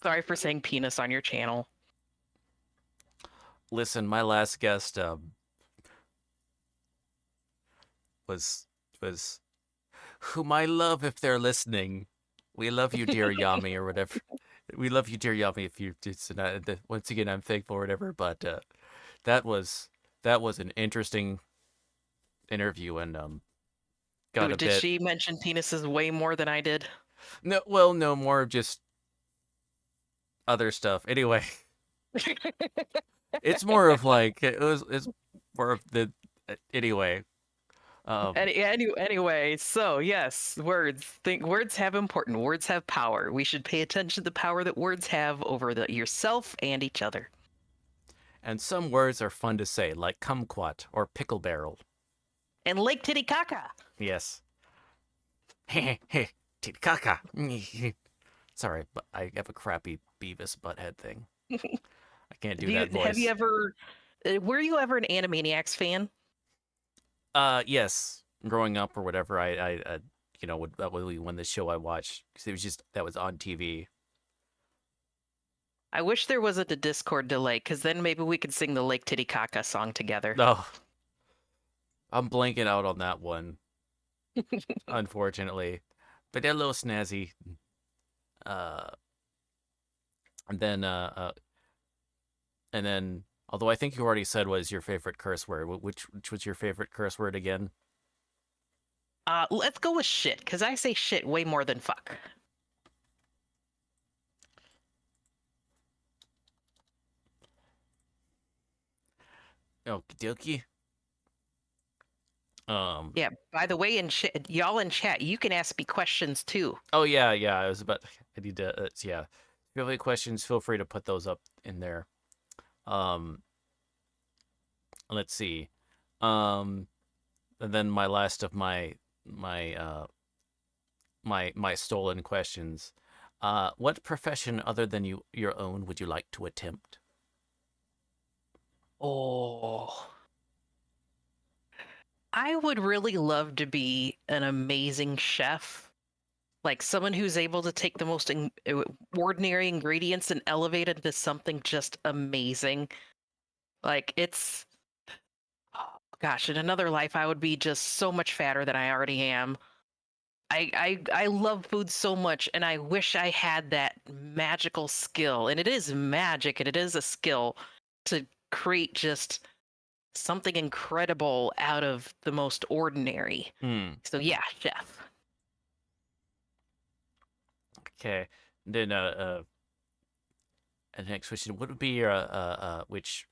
Sorry for saying penis on your channel. Listen, my last guest was was whom I love if they're listening. We love you, dear Yami, or whatever. We love you, dear Yami. If you just once again, I'm thankful, or whatever. But that was that was an interesting interview, and got Ooh, a did bit she mention penises way more than I did? no, well, no more of just other stuff. Anyway, it's more of like it's more of the anyway. Um, Anyway, so yes, words. Think words have important. Words have power. We should pay attention to the power that words have over yourself and each other. and some words are fun to say, like kumquat or pickle barrel. And Lake Titicaca. Yes. Hey, hey, Titicaca. Sorry, but I have a crappy Beavis Butthead thing. I can't do that Have you voice. ever were you ever an Animaniacs fan? Yes. Growing up or whatever, that was when the show I watched because it was just that was on TV. I wish there wasn't a Discord delay, because then maybe we could sing the Lake Titicaca song together. No, I'm blanking out on that one, unfortunately. But they're a little snazzy. Uh, and then, uh, uh, and then, although I think you already said was your favorite curse word. Which was your favorite curse word again? Let's go with shit, because I say shit way more than fuck. Okie dokie. Um. Yeah. By the way, y'all in chat, you can ask me questions too. Oh yeah, yeah. I was about. I need to. Yeah. If you have any questions, feel free to put those up in there. Um. Let's see. Um. And then my last of my stolen questions. What profession other than your own would you like to attempt? Oh, I would really love to be an amazing chef. Like someone who's able to take the most ordinary ingredients and elevate it into something just amazing. Like it's, oh, gosh, in another life, I would be just so much fatter than I already am. I love food so much, and I wish I had that magical skill. And it is magic, and it is a skill to create just something incredible out of the most ordinary. Hmm. So yeah, chef. Okay. And then and next question: what would be your which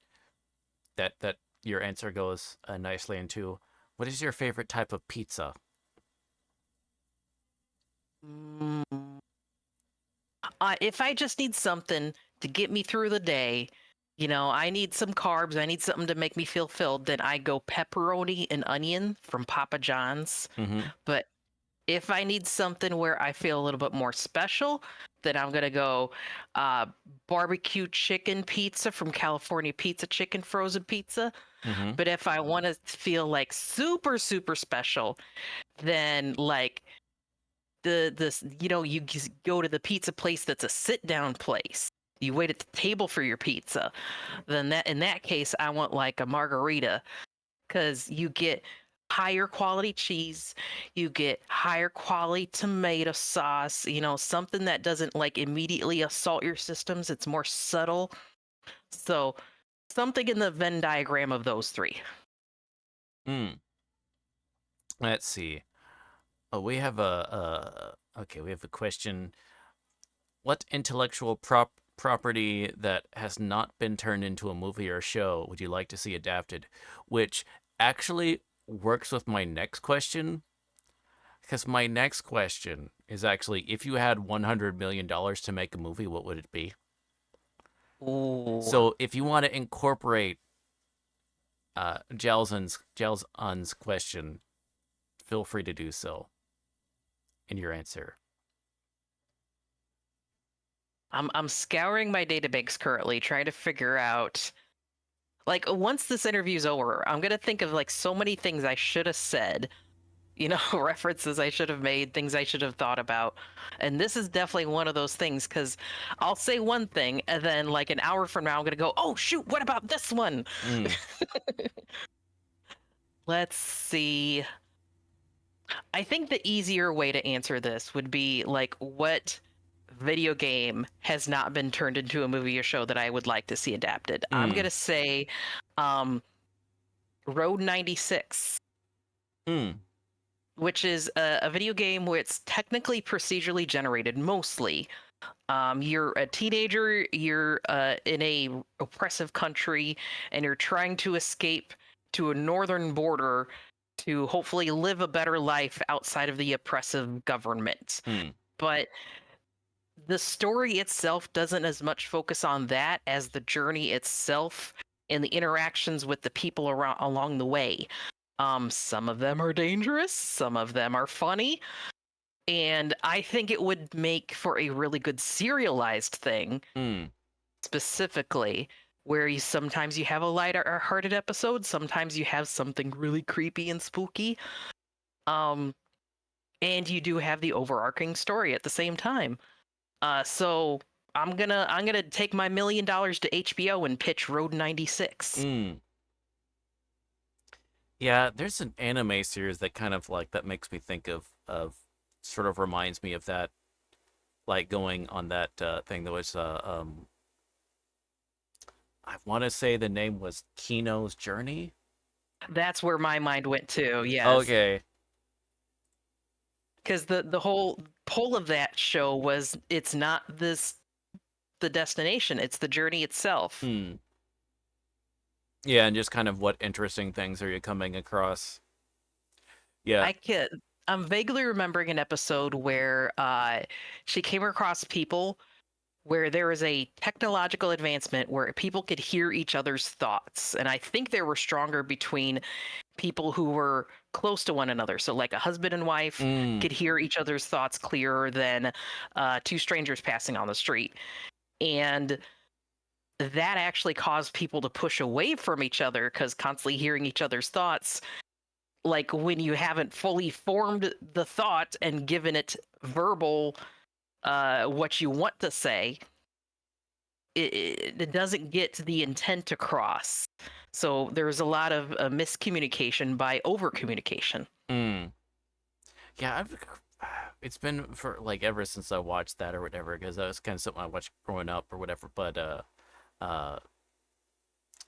that your answer goes nicely into? What is your favorite type of pizza? Mm. If I just need something to get me through the day, I need some carbs, I need something to make me feel filled, then I go pepperoni and onion from Papa John's. Mm-hmm. But if I need something where I feel a little bit more special, then I'm gonna go uh, barbecue chicken pizza from California Pizza Chicken frozen pizza. Mm-hmm. But if I want to feel like super super special, then like you just go to the pizza place that's a sit down place. You wait at the table for your pizza. Then that in that case, I want like a margarita because you get higher quality cheese, you get higher quality tomato sauce, something that doesn't like immediately assault your systems. It's more subtle. So something in the Venn diagram of those three. Mm. Let's see. Oh, we have a okay. We have a question. What intellectual property that has not been turned into a movie or show would you like to see adapted? Which actually works with my next question, because my next question is actually, if you had $100 million to make a movie, what would it be? Ooh. So if you want to incorporate Jalzan's question, feel free to do so in your answer. I'm scouring my databanks currently, trying to figure out like once this interview's over, I'm gonna think of like so many things I should have said, references I should have made, things I should have thought about. And this is definitely one of those things because I'll say one thing and then like an hour from now I'm gonna go, oh shoot, what about this one? Mm, Let's see. I think the easier way to answer this would be like what video game has not been turned into a movie or show that I would like to see adapted. I'm mm, gonna say um Road 96, mm, which is a video game where it's technically procedurally generated mostly. You're a teenager, you're in a oppressive country, and you're trying to escape to a northern border to hopefully live a better life outside of the oppressive government. mm, But the story itself doesn't as much focus on that as the journey itself and the interactions with the people around along the way. Some of them are dangerous, some of them are funny, and I think it would make for a really good serialized thing, mm, specifically where sometimes you have a lighter-hearted episode, sometimes you have something really creepy and spooky, um, and you do have the overarching story at the same time. So I'm gonna take my $1 million to HBO and pitch Road 96. mm. Yeah, there's an anime series that kind of like that makes me think of sort of reminds me of that, like going on that thing that was I want to say the name was Kino's Journey. That's where my mind went to. Yes, Okay. because the whole pull of that show was it's not the destination, it's the journey itself. Hmm. Yeah, and just kind of what interesting things are you coming across? Yeah. I can I'm vaguely remembering an episode where she came across people where there is a technological advancement where people could hear each other's thoughts. And I think there were stronger between people who were close to one another. So, like a husband and wife Mm, could hear each other's thoughts clearer than two strangers passing on the street. And that actually caused people to push away from each other because constantly hearing each other's thoughts, like when you haven't fully formed the thought and given it verbal what you want to say, it doesn't get the intent across. So there's a lot of miscommunication by over communication. mm. Yeah, it's been for like ever since I watched that or whatever, because that was kind of something I watched growing up or whatever. But uh,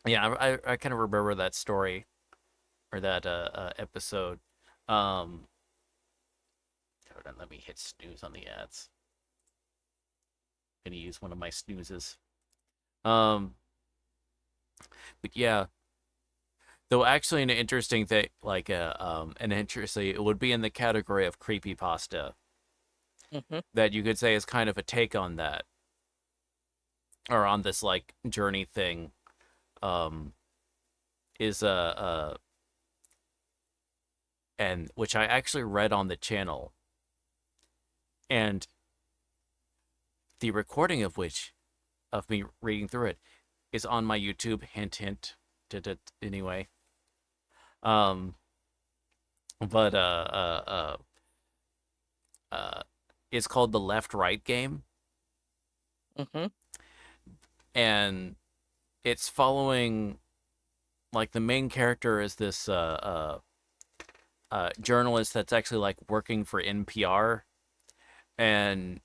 yeah, I kind of remember that story or that episode. Um, hold on, let me hit snooze on the ads. Gonna use one of my snoozes. Um, but yeah, though actually an interesting thing, like an interesting, it would be in the category of creepy pasta Hmm. that you could say is kind of a take on that or on this like journey thing. Um, is and which I actually read on the channel, and the recording of which of me reading through it is on my YouTube. Hint, hint. Anyway, um, but uh, it's called the left right game, Hmm. and it's following like the main character is this journalist that's actually like working for NPR, and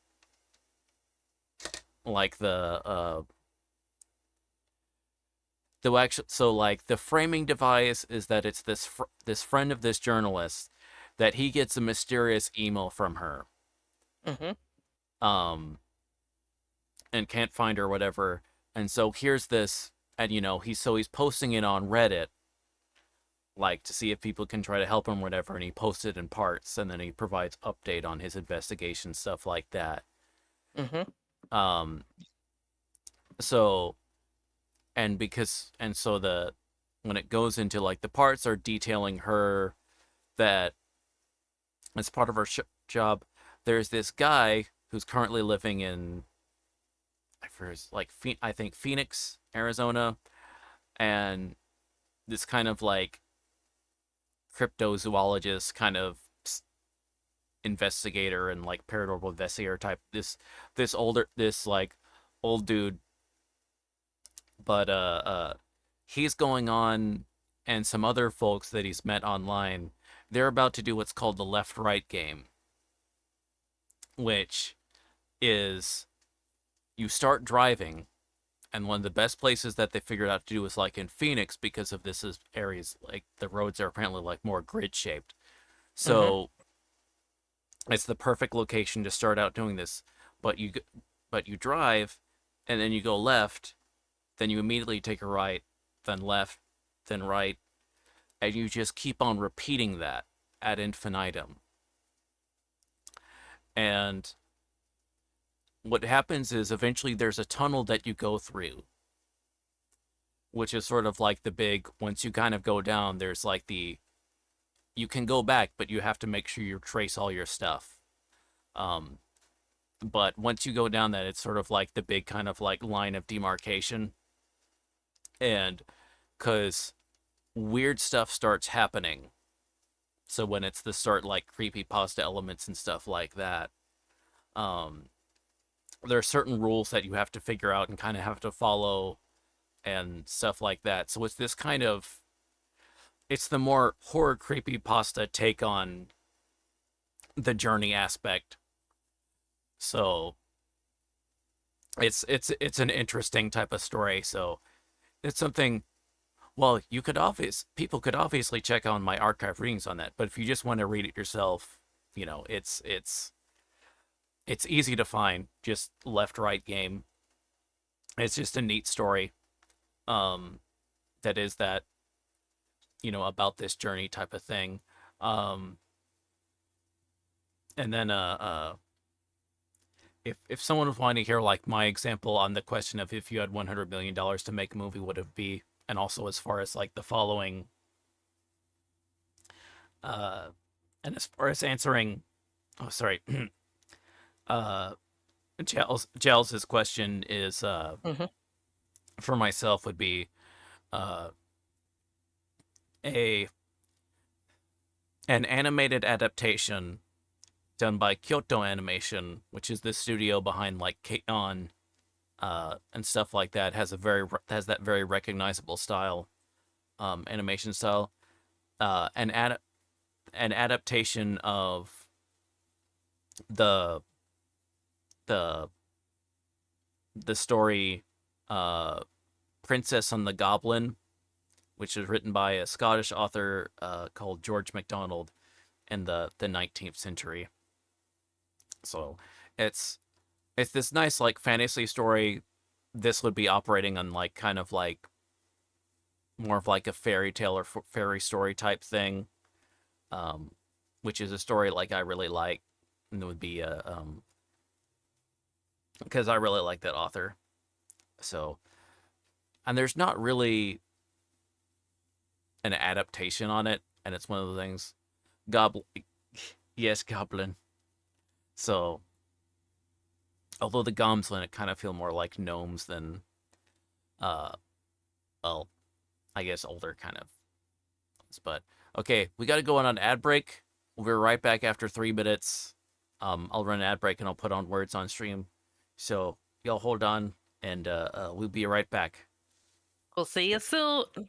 like the actual so like the framing device is that it's this friend of this journalist that he gets a mysterious email from her, Hmm. um and can't find her or whatever, and so here's this, and he's posting it on Reddit like to see if people can try to help him or whatever, and he posts it in parts and then he provides update on his investigation, stuff like that. Hmm. um so and so the when it goes into like the parts are detailing her, that as part of her job, there's this guy who's currently living in like I think Phoenix, Arizona, and this kind of like cryptozoologist kind of investigator and like paranormal investigator type, this like old dude, but he's going on, and some other folks that he's met online, they're about to do what's called the left right game, which is you start driving, and one of the best places that they figured out to do is like in Phoenix, because of this is areas like the roads are apparently like more grid shaped. Hmm. So it's the perfect location to start out doing this. But you drive, and then you go left, then you immediately take a right, then left, then right, and you just keep on repeating that ad infinitum. And what happens is eventually there's a tunnel that you go through, which is sort of like the big, once you kind of go down, there's like you can go back, but you have to make sure you trace all your stuff. Um, but once you go down that, it's sort of like the big kind of like line of demarcation. And because weird stuff starts happening, so when it's the start like creepy pasta elements and stuff like that, um, there are certain rules that you have to figure out and kind of have to follow and stuff like that. So it's the more horror creepy pasta take on the journey aspect. So it's an interesting type of story. So it's something. Well, people could obviously check on my archive readings on that, but if you just want to read it yourself, it's easy to find. Just left right game. It's just a neat story. Um, that is that, about this journey type of thing. Um, and then if someone was wanting to hear like my example on the question of if you had $100 million to make a movie, what would it be? And also as far as like the following, uh, and as far as answering, oh sorry, uh, Gels's question is Hmm. for myself would be uh a an animated adaptation done by Kyoto Animation, which is the studio behind like K-On! And stuff like that, has that very recognizable style, animation style. Uh, an ad an adaptation of the the the story, uh, Princess and the Goblin, which was written by a Scottish author called George MacDonald in the 19th century. So it's it's this nice like fantasy story. This would be operating on like kind of like more of like a fairy tale or fairy story type thing, um, which is a story like I really like, and it would be because I really like that author. So, and there's not really an adaptation on it, and it's one of the things. Goblin, yes, Goblin. So, although the Gomslin, it kind of feel more like gnomes than, uh, well, I guess older kind of. But okay, we got to go on an ad break. We'll be right back after 3 minutes. I'll run an ad break and I'll put on words on stream. So y'all hold on, and we'll be right back. We'll see you soon. Okay.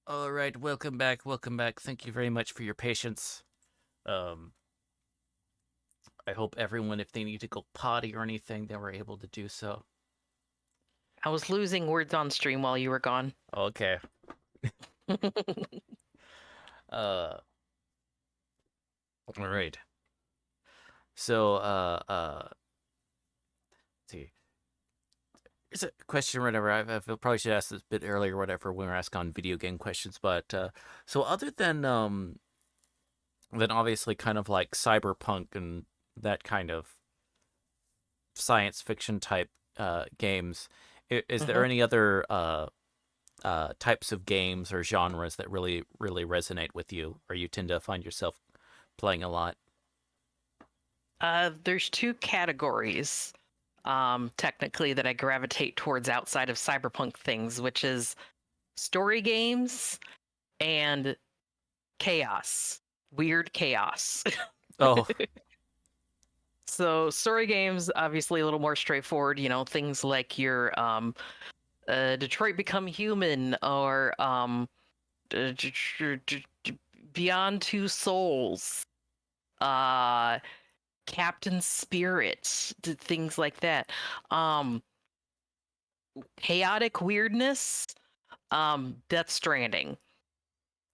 All right, welcome back. Welcome back. Thank you very much for your patience. Um, I hope everyone, if they need to go potty or anything, they were able to do so. I was losing words on stream while you were gone. Okay. Uh, all right. So, let's see. Here's a question, or whatever. I probably should ask this a bit earlier, whatever, when we're asking on video game questions. But so other than obviously kind of like cyberpunk and that kind of science fiction type games, is there Mhm. any other types of games or genres that really resonate with you, or you tend to find yourself playing a lot? There's two categories, technically, that I gravitate towards outside of cyberpunk things, which is story games and chaos, weird chaos. Oh, So story games, obviously a little more straightforward. Things like your Detroit Become Human or uh, d- Beyond Two Souls, uh, Captain Spirit, things like that. Um, Chaotic weirdness, Death Stranding.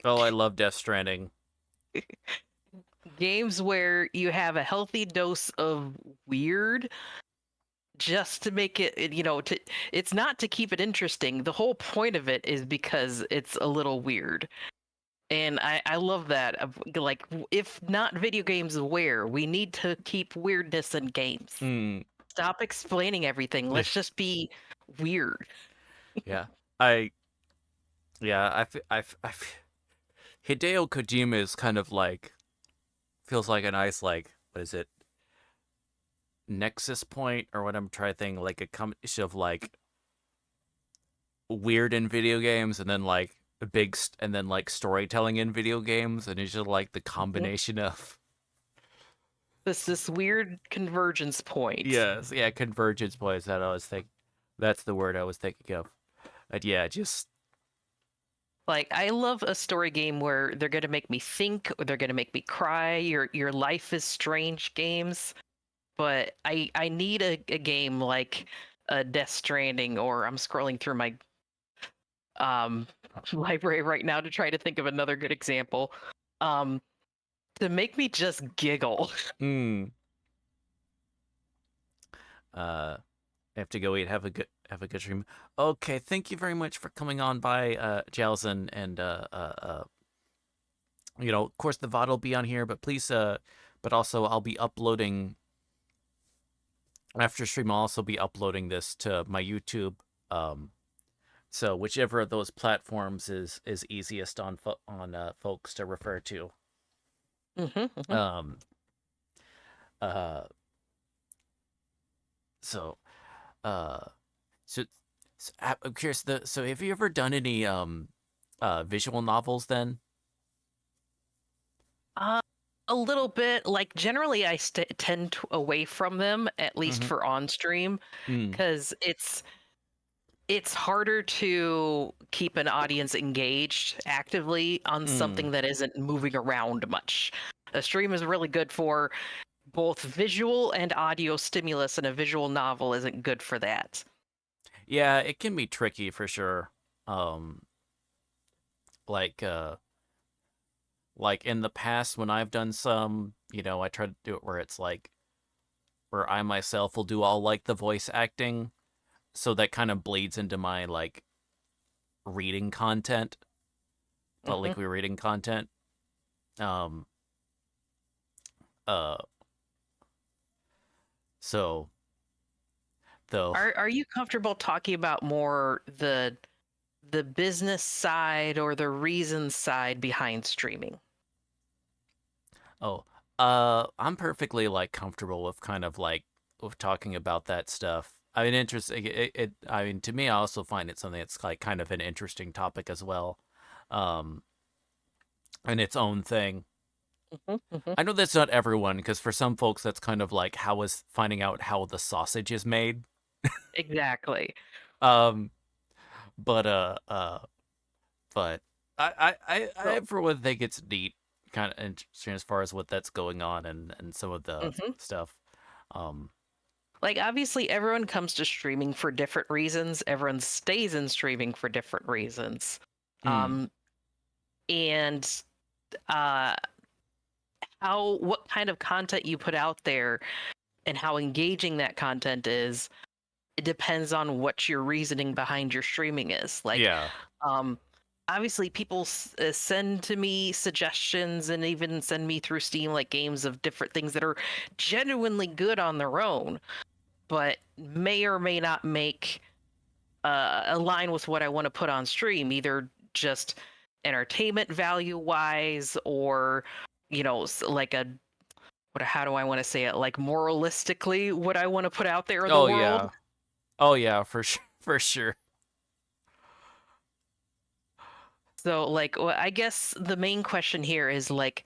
oh, I love Death Stranding. Games where you have a healthy dose of weird just to make it's not to keep it interesting. The whole point of it is because it's a little weird. And I love that. Like, if not video games, where we need to keep weirdness in games. Mm. Stop explaining everything. Let's just be weird. Yeah, I yeah Hideo Kojima is kind of like feels like a nice like what is it nexus point or what I'm trying to think like a combination of like weird in video games and then like and then like storytelling in video games and it's just like the Mhm. combination of This weird convergence point. yes, yeah, convergence points that I was thinking. That's the word I was thinking of. But yeah, just Like, I love a story game where they're gonna make me think, or they're gonna make me cry. Your life is strange games, but I need a game like Death Stranding, or I'm scrolling through my um library right now to try to think of another good example. Um, to make me just giggle. mm, uh I have to go eat. Have a good dream. Okay, thank you very much for coming on by, Giles, and of course the VOD will be on here, but please, but also I'll be uploading after stream. I'll also be uploading this to my YouTube. Um, so whichever of those platforms is easiest on folks to refer to. Hmm, hmm. Um, uh, so uh, so, I'm curious. So have you ever done any visual novels then? Uh, a little bit. Like, generally, I tend away from them, at least Mm-hmm. for on stream, Mm, because it's harder to keep an audience engaged actively on mm. something that isn't moving around much. A stream is really good for both visual and audio stimulus, and a visual novel isn't good for that. Yeah, it can be tricky for sure. Um, like like in the past when I've done some, I try to do it where it's like where I myself will do all like the voice acting, so that kind of bleeds into my like reading content, Hmm. like we're reading content. Um, uh, so though, Are you comfortable talking about more the business side or the reason side behind streaming? oh, I'm perfectly like comfortable with kind of like with talking about that stuff. I mean, interesting. I mean, to me, I also find it something that's like kind of an interesting topic as well, um, in its own thing. Hmm, hmm. I know that's not everyone, because for some folks, that's kind of like how is finding out how the sausage is made. Exactly. Um, but uh, uh, but I So, for one think it's neat, kind of interesting as far as what that's going on and some of the mhm. stuff. Um, Like obviously everyone comes to streaming for different reasons. Everyone stays in streaming for different reasons. mm, Um, and uh, how what kind of content you put out there and how engaging that content is, it depends on what your reasoning behind your streaming is. Like, yeah. um, obviously, people send to me suggestions and even send me through Steam like games of different things that are genuinely good on their own, but may or may not make align with what I want to put on stream, either just entertainment value wise or like a what how do I want to say it, like moralistically what I want to put out there in the Oh world. yeah. Oh yeah, for sure, for sure. So like I guess the main question here is like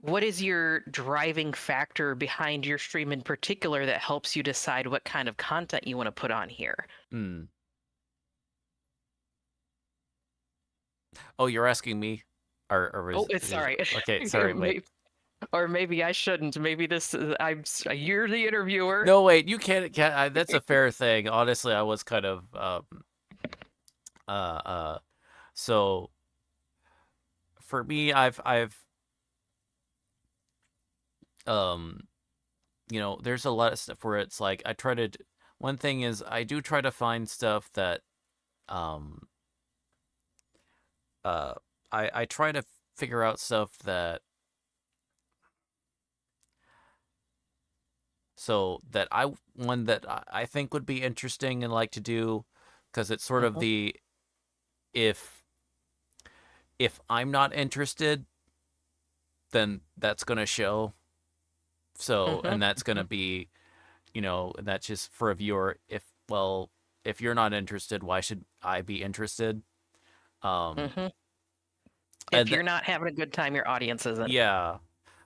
what is your driving factor behind your stream in particular that helps you decide what kind of content you want to put on here? Mm. Oh, you're asking me, or Oh, it's sorry. okay? Sorry, wait. Maybe, or maybe I shouldn't. Maybe this is, you're the interviewer. No, wait. You can't. That's a fair thing. Honestly, I was kind of uh uh. So for me, I've um there's a lot of stuff where it's like I try to. One thing is I do try to find stuff that um uh I try to figure out stuff that so that I one that I think would be interesting and like to do because it's sort of Mhm, the if if I'm not interested, then that's gonna show. So mhm, and that's gonna mhm, be and that's just for a viewer. If you're not interested, why should I be interested? Um, mhm. If and you're not having a good time, your audience isn't. yeah,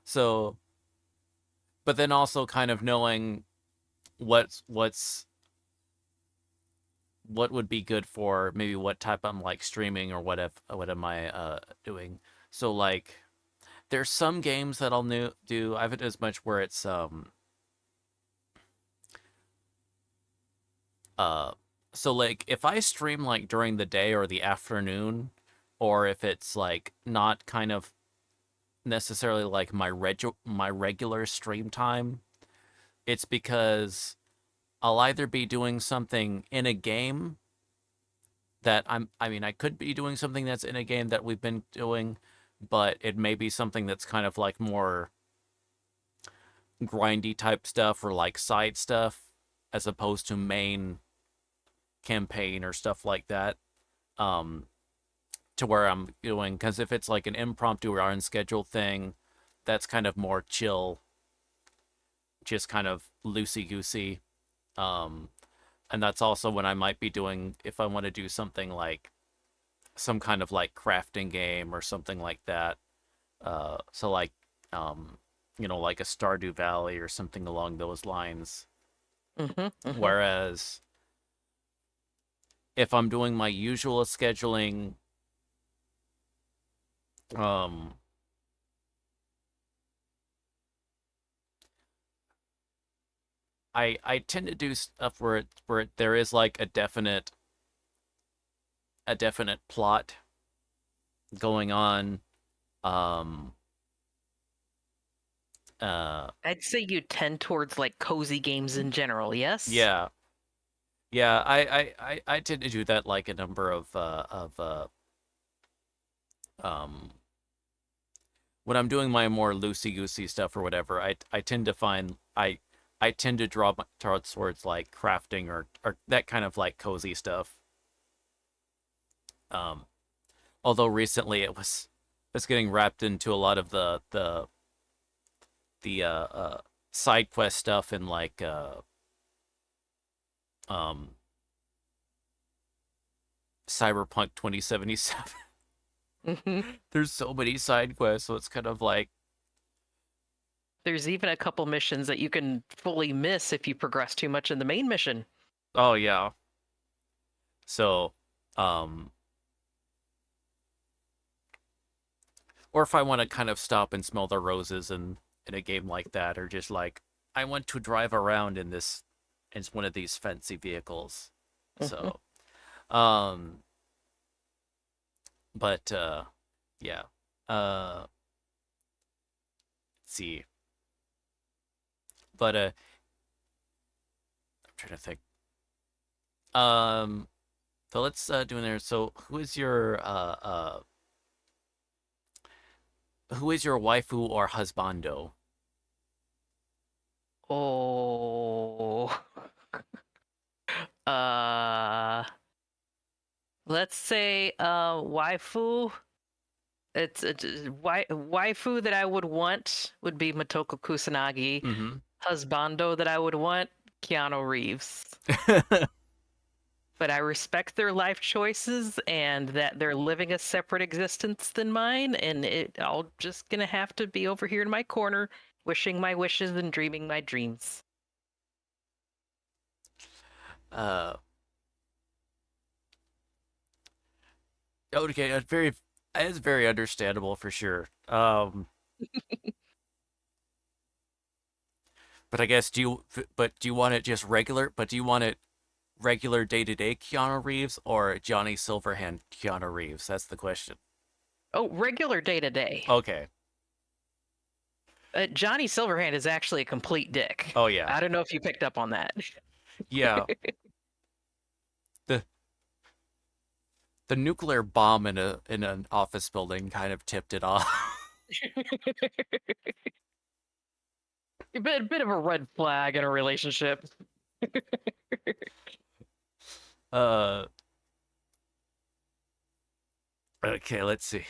so but then also kind of knowing what's what would be good for maybe what type I'm like streaming or what am I doing. So like there's some games that I'll do. I haven't as much where it's uh so like if I stream like during the day or the afternoon, or if it's like not kind of necessarily like my regular stream time, it's because I'll either be doing something in a game that I mean I could be doing something that's in a game that we've been doing, but it may be something that's kind of like more grindy type stuff or like side stuff as opposed to main campaign or stuff like that. Um to where I'm doing because if it's like an impromptu or unscheduled thing, that's kind of more chill, just kind of loosey goosey. Um and that's also when I might be doing if I want to do something like some kind of like crafting game or something like that. So like um, like a Stardew Valley or something along those lines. Mhm, mhm. Whereas if I'm doing my usual scheduling, um, I tend to do stuff there is like a definite plot going on. Um, uh, I'd say you tend towards like cozy games in general, yes? yeah, yeah. I tend to do that like a number of um when I'm doing my more loosey goosey stuff or whatever, I tend to find I tend to draw towards like crafting or that kind of like cozy stuff. Um, although recently it's getting wrapped into a lot of the side quest stuff in like um Cyberpunk 2077. Mhm. There's so many side quests, so it's kind of like There's even a couple missions that you can fully miss if you progress too much in the main mission. oh yeah. So um or if I want to kind of stop and smell the roses in a game like that, or just like I want to drive around in this in one of these fancy vehicles. Mhm. So, um, but yeah. Let's see. But I'm trying to think. Um, so let's do in there. So who is your waifu or husbando? Oh, uh, let's say waifu. It's waifu that I would want would be Motoko Kusanagi. Mm-hmm. Husbando that I would want, Keanu Reeves. But I respect their life choices and that they're living a separate existence than mine, and it all just gonna have to be over here in my corner, wishing my wishes and dreaming my dreams. uh, okay, it's very understandable for sure. But I guess do you want it just regular? But do you want it regular day to day Keanu Reeves or Johnny Silverhand Keanu Reeves? That's the question. Oh, regular day to day. Okay. Johnny Silverhand is actually a complete dick. Oh yeah. I don't know if you picked up on that. Yeah. The the nuclear bomb in an office building kind of tipped it off. A bit of a red flag in a relationship. uh okay, let's see.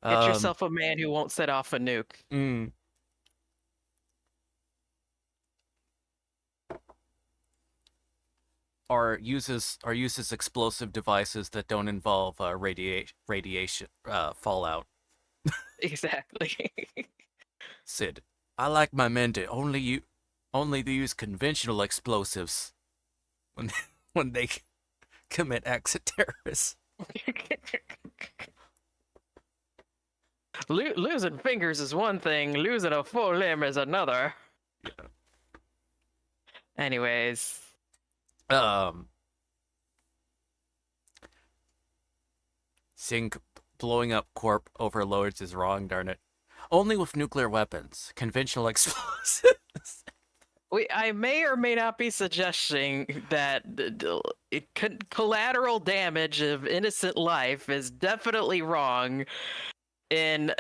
Get Um yourself a man who won't set off a nuke. mm, or uses explosive devices that don't involve radiation fallout. Exactly. Sid, I like my men to only use conventional explosives when when they commit acts of terrorism. Losing fingers is one thing, losing a full limb is another. Anyways, Um, Sink blowing up corp overlords is wrong, darn it. Only with nuclear weapons. Conventional explosives. I may or may not be suggesting that collateral damage of innocent life is definitely wrong in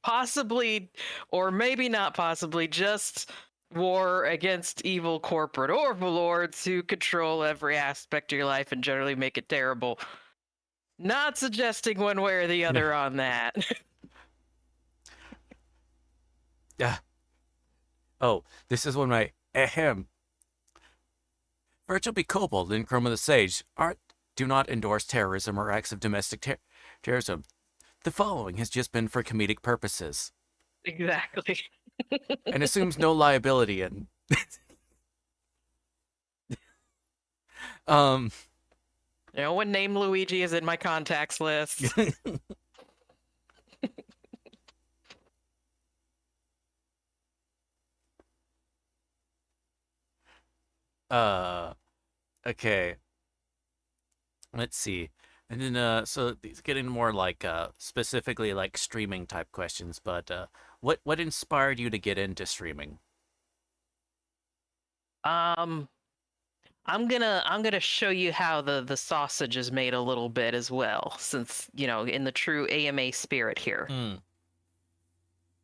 possibly, or maybe not possibly, just war against evil corporate overlords who control every aspect of your life and generally make it terrible. Not suggesting one way or the other on that. Yeah. Oh, this is one of my ahem. Virgil B. Kobold and Chroma the Sage do not endorse terrorism or acts of domestic terrorism. The following has just been for comedic purposes Exactly. and assumes no liability and um You know, when name Luigi is in my contacts list. uh okay. Let's see. And then so these getting more like specifically like streaming type questions, but what inspired you to get into streaming? Um, I'm gonna show you how the sausage is made a little bit as well, since in the true AMA spirit here. Mm.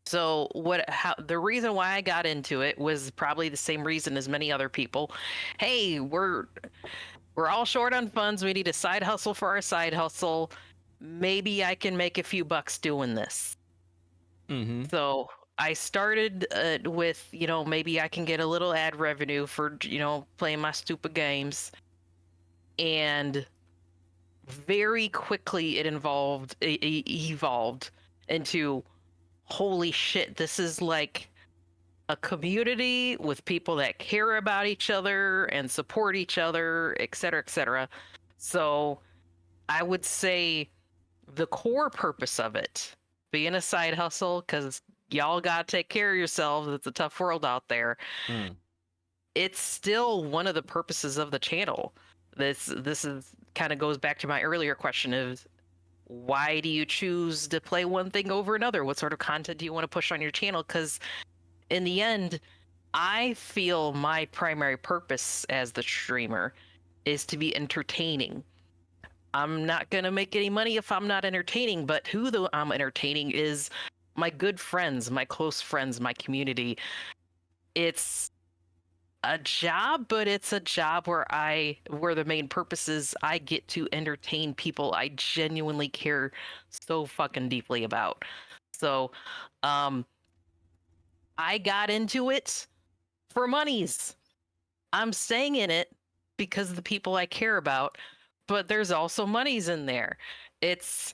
So how the reason why I got into it was probably the same reason as many other people. Hey, we're all short on funds. We need a side hustle for our side hustle. Maybe I can make a few bucks doing this. Mm-hmm. So I started with, maybe I can get a little ad revenue for, playing my stupid games. And very quickly it evolved into, holy shit, this is like a community with people that care about each other and support each other, et cetera, et cetera. So I would say the core purpose of it being a side hustle, because y'all gotta take care of yourselves. It's a tough world out there. Mm. It's still one of the purposes of the channel. This is kind of goes back to my earlier question of why do you choose to play one thing over another? What sort of content do you want to push on your channel? Because in the end, I feel my primary purpose as the streamer is to be entertaining. I'm not going to make any money if I'm not entertaining, but I'm entertaining is my good friends, my close friends, my community. It's a job, but it's a job where the main purpose is I get to entertain people I genuinely care so fucking deeply about. So, um I got into it for monies. I'm staying in it because of the people I care about, but there's also monies in there. It's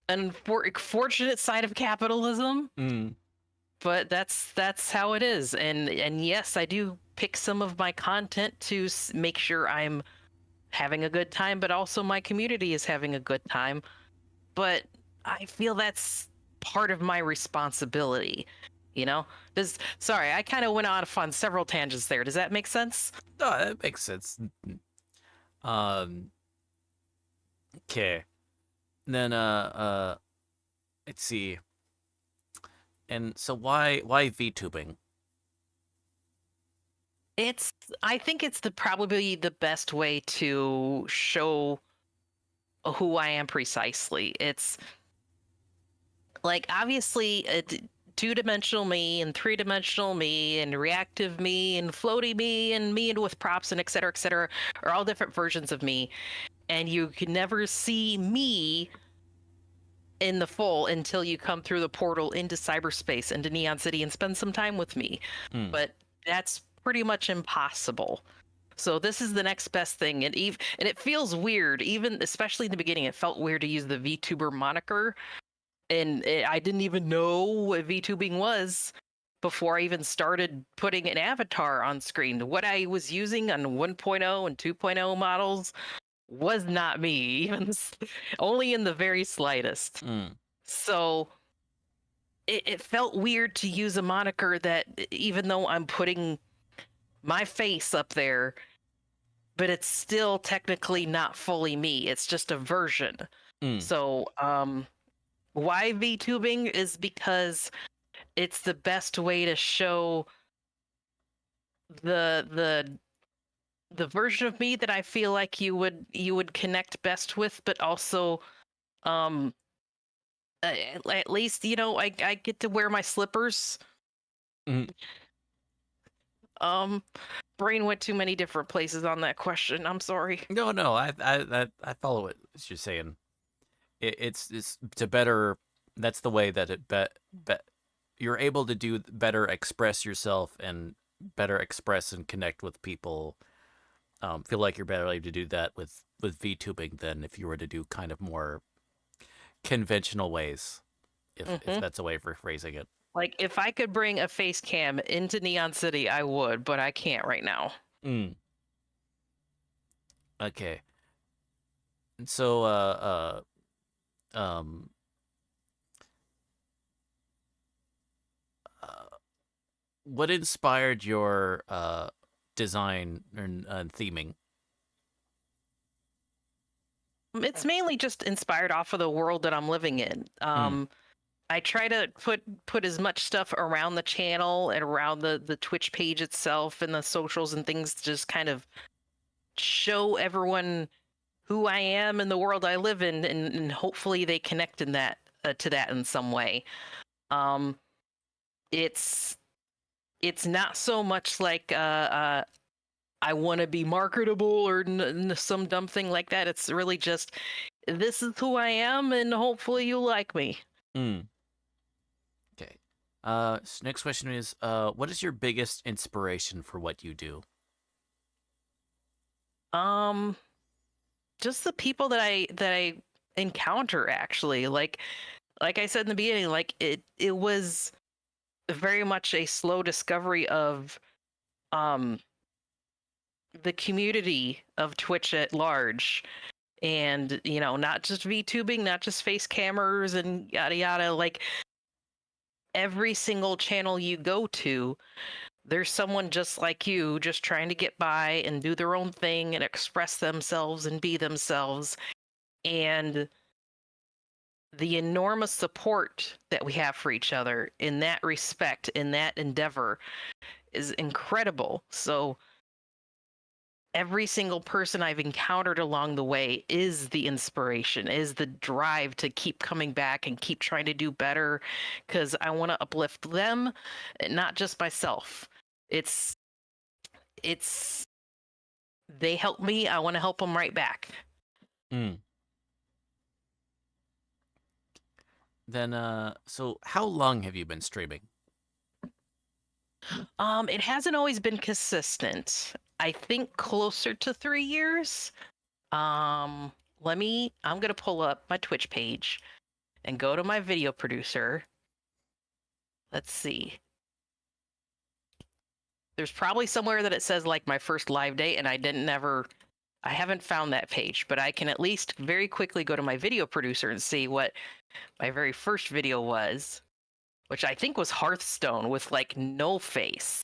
an unfortunate side of capitalism, Mm. but that's how it is. And yes, I do pick some of my content to make sure I'm having a good time, but also my community is having a good time. But I feel that's part of my responsibility. You know, does sorry, I kind of went off on several tangents there. Does that make sense? No, that makes sense. Um, okay. Then let's see. And so why VTubing? It's I think it's the probably the best way to show who I am precisely. It's like obviously two-dimensional me and three-dimensional me and reactive me and floaty me and with props and et cetera are all different versions of me, and you can never see me in the full until you come through the portal into cyberspace into Neon City and spend some time with me. Mm. But that's pretty much impossible. So this is the next best thing, and it feels weird, even especially in the beginning. It felt weird to use the VTuber moniker, and I didn't even know what VTubing was before I even started putting an avatar on screen. What I was using on 1.0 and 2.0 models was not me, even only in the very slightest. Mm. So it felt weird to use a moniker that, even though I'm putting my face up there, but it's still technically not fully me. It's just a version. Mm. So, why VTubing is because it's the best way to show the the the version of me that I feel like you would connect best with, but also um at least I get to wear my slippers. Mm. Um Brain went too many different places on that question. I'm sorry. No, no, I follow it. As you're saying, it's to better. That's the way that you're able to do better, express yourself, and better express and connect with people. Feel like you're better able to do that with VTubing than if you were to do kind of more conventional ways, if Hmm. that's a way for phrasing it. Like if I could bring a face cam into Neon City, I would, but I can't right now. Mm. Okay. And so um uh, what inspired your design and theming? It's mainly just inspired off of the world that I'm living in. Mm. I try to put as much stuff around the channel and around the Twitch page itself and the socials and things to just kind of show everyone who I am and the world I live in, and hopefully they connect in that to that in some way. Um, it's it's not so much like I want to be marketable or some dumb thing like that. It's really just this is who I am, and hopefully you like me. Mm. Okay. So next question is, what is your biggest inspiration for what you do? Um, just the people that I encounter actually. Like I said in the beginning, like it was very much a slow discovery of um the community of Twitch at large. and not just VTubing, not just face cammers and yada yada. Like every single channel you go to, there's someone just like you, just trying to get by and do their own thing and express themselves and be themselves. And the enormous support that we have for each other in that respect, in that endeavor, is incredible. So every single person I've encountered along the way is the inspiration, is the drive to keep coming back and keep trying to do better, because I want to uplift them, not just myself. It's it's they help me, I want to help them right back. Mm. Then, so how long have you been streaming? It hasn't always been consistent. I think closer to 3 years. Um, I'm gonna pull up my Twitch page and go to my video producer. Let's see. There's probably somewhere that it says like my first live date, and I haven't found that page, but I can at least very quickly go to my video producer and see what my very first video was, which I think was Hearthstone with like no face.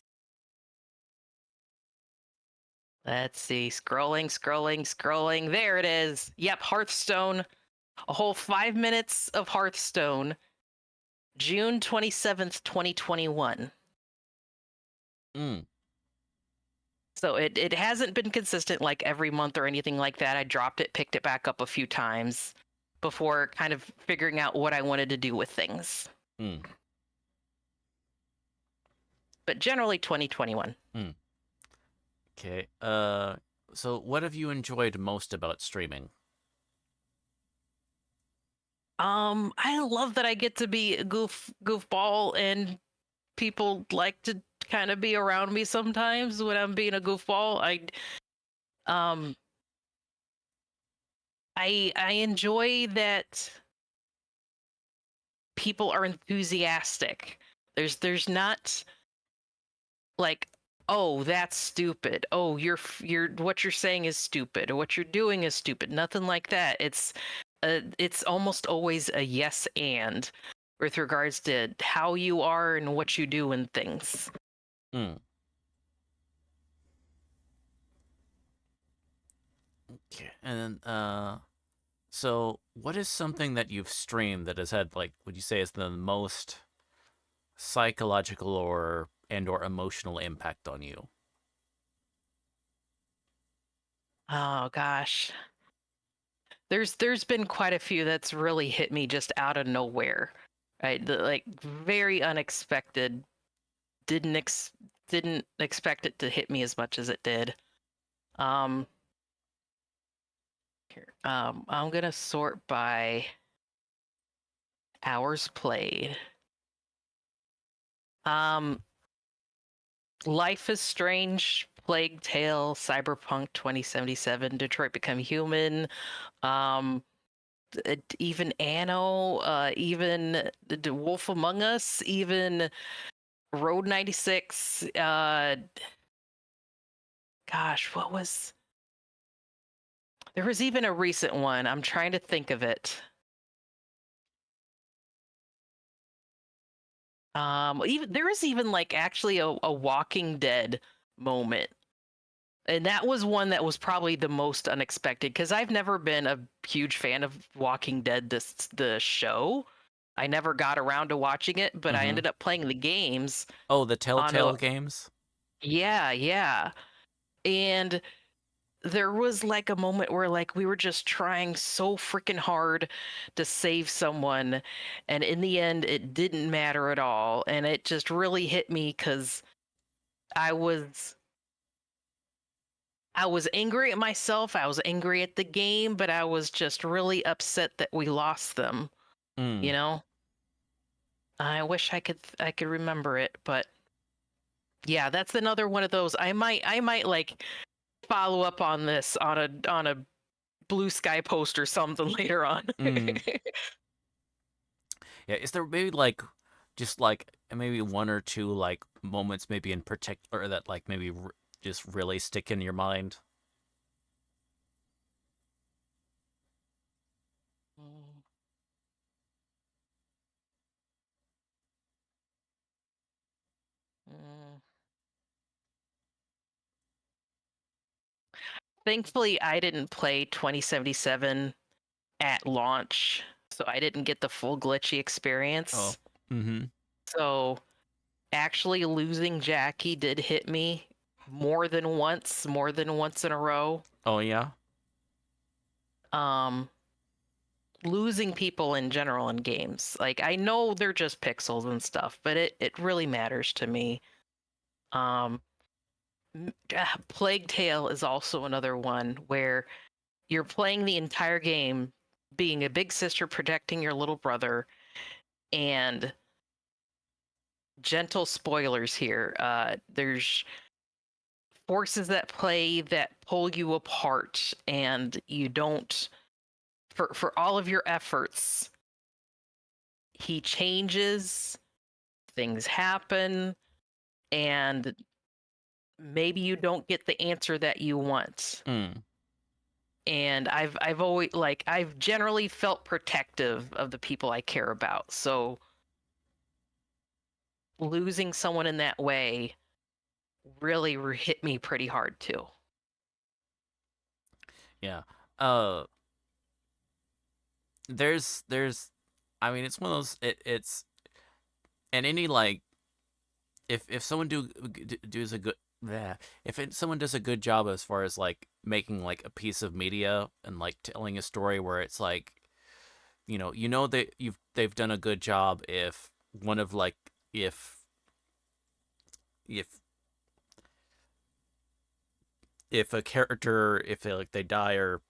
Let's see. Scrolling, scrolling, scrolling. There it is. Yep, Hearthstone. A whole 5 minutes of Hearthstone. June 27th, 2021. Mm. So it hasn't been consistent like every month or anything like that. I dropped it, picked it back up a few times before kind of figuring out what I wanted to do with things. Mm. But generally 2021. Mm. Okay. So what have you enjoyed most about streaming? I love that I get to be a goofball, and people like to kind of be around me sometimes when I'm being a goofball. Um I enjoy that people are enthusiastic. There's not like, oh, that's stupid. Oh, you're what you're saying is stupid. Or what you're doing is stupid. Nothing like that. It's almost always a yes and with regards to how you are and what you do and things. Mm. Okay. And then, so what is something that you've streamed that has had, like, would you say is the most psychological or emotional impact on you? Oh gosh. There's been quite a few that's really hit me just out of nowhere. Right? Like very unexpected. Didn't ex- didn't expect it to hit me as much as it did. Um I'm gonna sort by hours played. Um Life is Strange, Plague Tale, Cyberpunk 2077, Detroit Become Human, um even Anno, even the Wolf Among Us, even Road 96. Gosh, what was there was even a recent one. I'm trying to think of it. Even there was even like actually a Walking Dead moment. And that was one that was probably the most unexpected because I've never been a huge fan of Walking Dead, the show. I never got around to watching it, but I Mm-hmm. ended up playing the games Oh, the on a Telltale games? yeah, yeah. And there was like a moment where like we were just trying so freaking hard to save someone, and in the end it didn't matter at all, and it just really hit me because I was I was angry at myself, I was angry at the game, but I was just really upset that we lost them, you Mm. know? I wish I could remember it, but yeah, that's another one of those. I might like follow up on this on a blue sky post or something later on. Mm. Yeah, is there maybe like just like maybe one or two like moments maybe in particular that like maybe just really stick in your mind? Thankfully, I didn't play 2077 at launch, so I didn't get the full glitchy Oh. experience. Mm-hmm. So actually losing Jackie did hit me more than once in a row. Oh yeah. Um, Losing people in general in games. Like I know they're just pixels and stuff, but it really matters to me. Um, Plague Tale is also another one where you're playing the entire game being a big sister protecting your little brother, and gentle spoilers here. There's forces that play that pull you apart, and you don't, for all of your efforts, he changes, things happen, and maybe you don't get the answer that you want. Mm. And I've always like I've generally felt protective of the people I care about. So losing someone in that way really hit me pretty hard too. Yeah. Uh. There's. I mean, it's one of those. It's and any like if someone does a good yeah, someone does a good job as far as like making like a piece of media and like telling a story where it's like that they've done a good job if one of like if if a character if they die or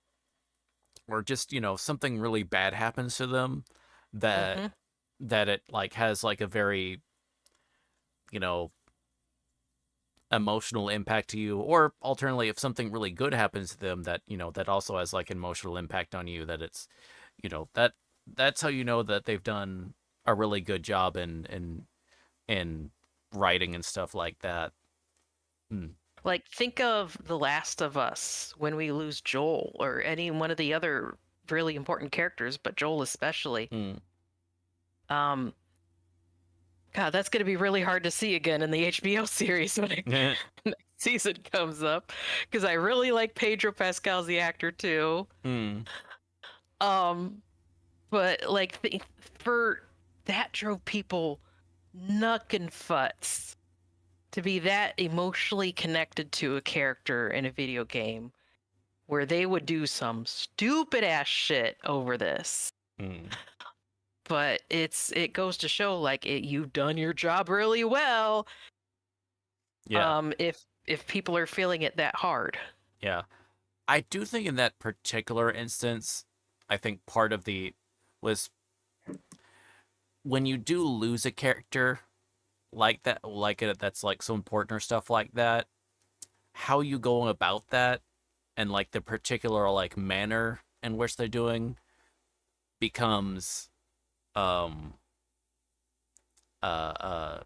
just something really bad happens to them that Hmm. it like has like a very you know emotional impact to you, or alternately if something really good happens to them that that also has like an emotional impact on you, that it's that that's how you know that they've done a really good job in writing and stuff like that. Mm. Like think of The Last of Us when we lose Joel or any one of the other really important characters, but Joel especially. Mm. Um, God, that's going to be really hard to see again in the HBO series when next season comes up, because I really like Pedro Pascal's the actor too. Mm. Um, but like for that drove people nuck and futz to be that emotionally connected to a character in a video game where they would do some stupid ass shit over this. Mm. But it goes to show like you've done your job really well. Yeah. If people are feeling it that hard. Yeah. I do think in that particular instance, I think part of the was when you do lose a character like that, like it that's like so important or stuff like that, how you go about that and like the particular like manner in which they're doing becomes um uh uh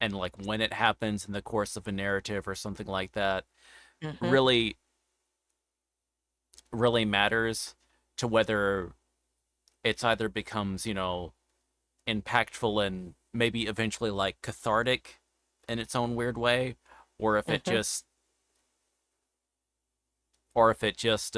and like when it happens in the course of a narrative or something like that Hmm. really really matters to whether it's either becomes impactful and maybe eventually like cathartic in its own weird way, or if it Hmm. just or if it just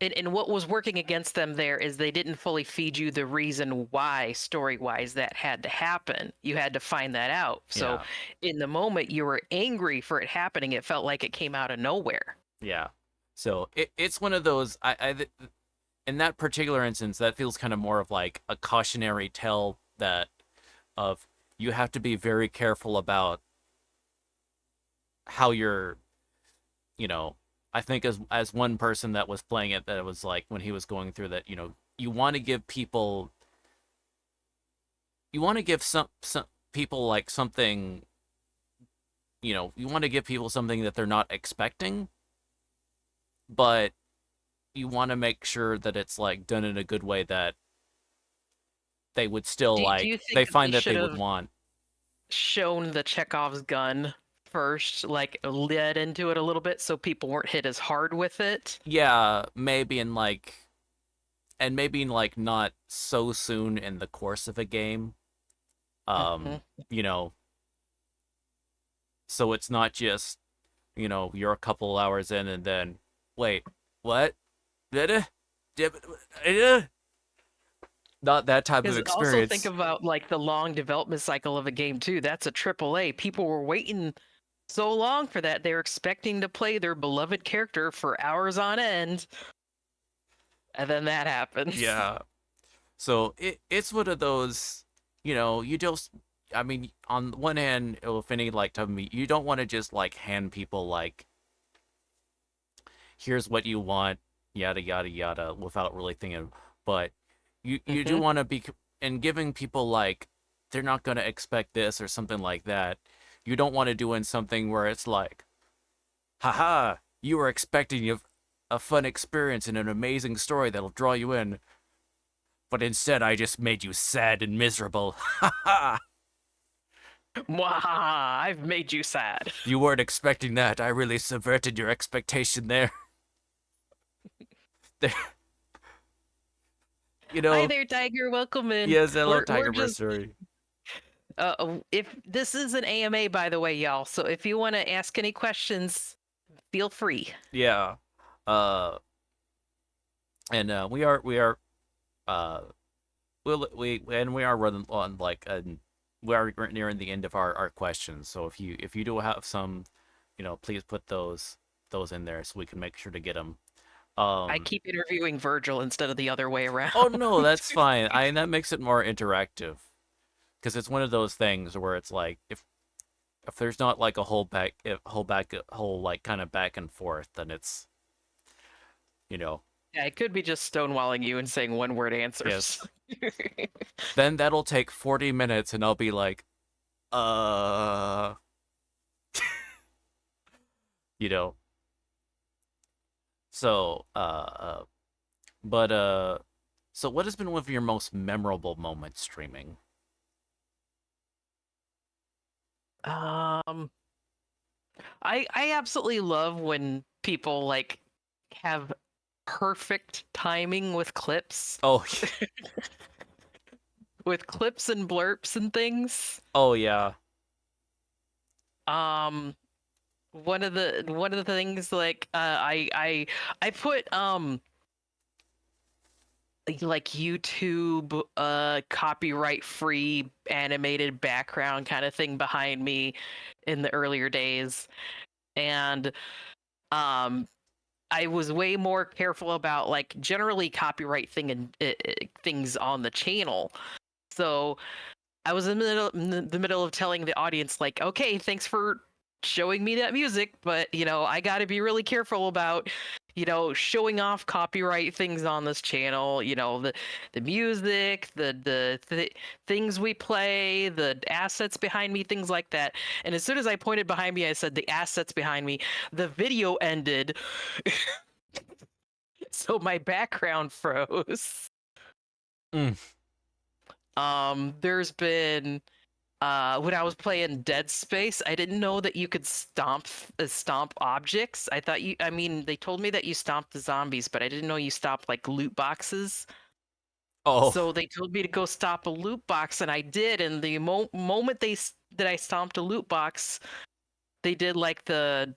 And what was working against them there is they didn't fully feed you the reason why, story wise, that had to happen. You had to find that out. So yeah. in the moment you were angry for it happening, it felt like it came out of nowhere. Yeah. So it's one of those. In that particular instance, that feels kind of more of like a cautionary tale that of you have to be very careful about how you're. You know, I think as one person that was playing it, that it was like when he was going through that. You want to give people. You want to give some people like something. You want to give people something that they're not expecting, but you want to make sure that it's like done in a good way that they would still Do you like they think they find that they should would have want. shown the Chekhov's gun first, like led into it a little bit so people weren't hit as hard with it? Yeah, maybe in like and maybe like not so soon in the course of a game. Hmm. Um, you know, so it's not just you're a couple hours in, and then wait, what? Did it? Not that type of Because also think experience. about like the long development cycle of a game too. That's a triple A. People were waiting so long for that. They're expecting to play their beloved character for hours on end, and then that happens. Yeah. So it's one of those, you just, I mean, on one hand, if any like type of me, you don't want to just like hand people like, here's what you want, yada yada yada, without really thinking. But you do Hmm. want to be, and giving people like, they're not gonna expect this or something like that. You don't want to do in something where it's like, haha, you were expecting a fun experience and an amazing story that'll draw you in, but instead I just made you sad and miserable. Haha. Mwahaha, I've made you sad. You weren't expecting that. I really subverted your expectation there. There, you Hi know. there, Tiger. Welcome in. Yes, hello, We're Tiger just Bursary. if this is an AMA, by the way, y'all. So if you want to ask any questions, feel free. Yeah. Uh, and we are uh we are running on like we are nearing the end of our questions. So if you do have some, please put those in there so we can make sure to get them. I Um. keep interviewing Virgil instead of the other way around. Oh no, that's fine. That makes it more interactive because it's one of those things where it's like if there's not like a whole like kind of back and forth, then it's you know Yeah, it could be just stonewalling you and saying one word answers. yes. Then that'll take 40 minutes, and I'll be like, uh, you know. So but so what has been one of your most memorable moments streaming? um, I absolutely love when people like have perfect timing Oh, with clips and blurps and things. oh yeah. Um, one of the things like I put like YouTube copyright free animated background kind of thing behind me in the earlier days, and um I was way more careful about like generally copyright things on the channel. So I was in the middle of telling the audience like, okay, thanks for showing me that music, but I got to be really careful about showing off copyright things on this channel. The music, the things we play, the assets behind me, things like that. And as soon as I pointed behind me, I said the assets behind me. The video ended, so my background froze. Mm. There's been when I was playing Dead Space, I didn't know that you could stomp objects. I mean, they told me that you stomped the zombies, but I didn't know you stopped like loot boxes. Oh. So they told me to go stop a loot box, and I did. And the moment that I stomped a loot box, they did like the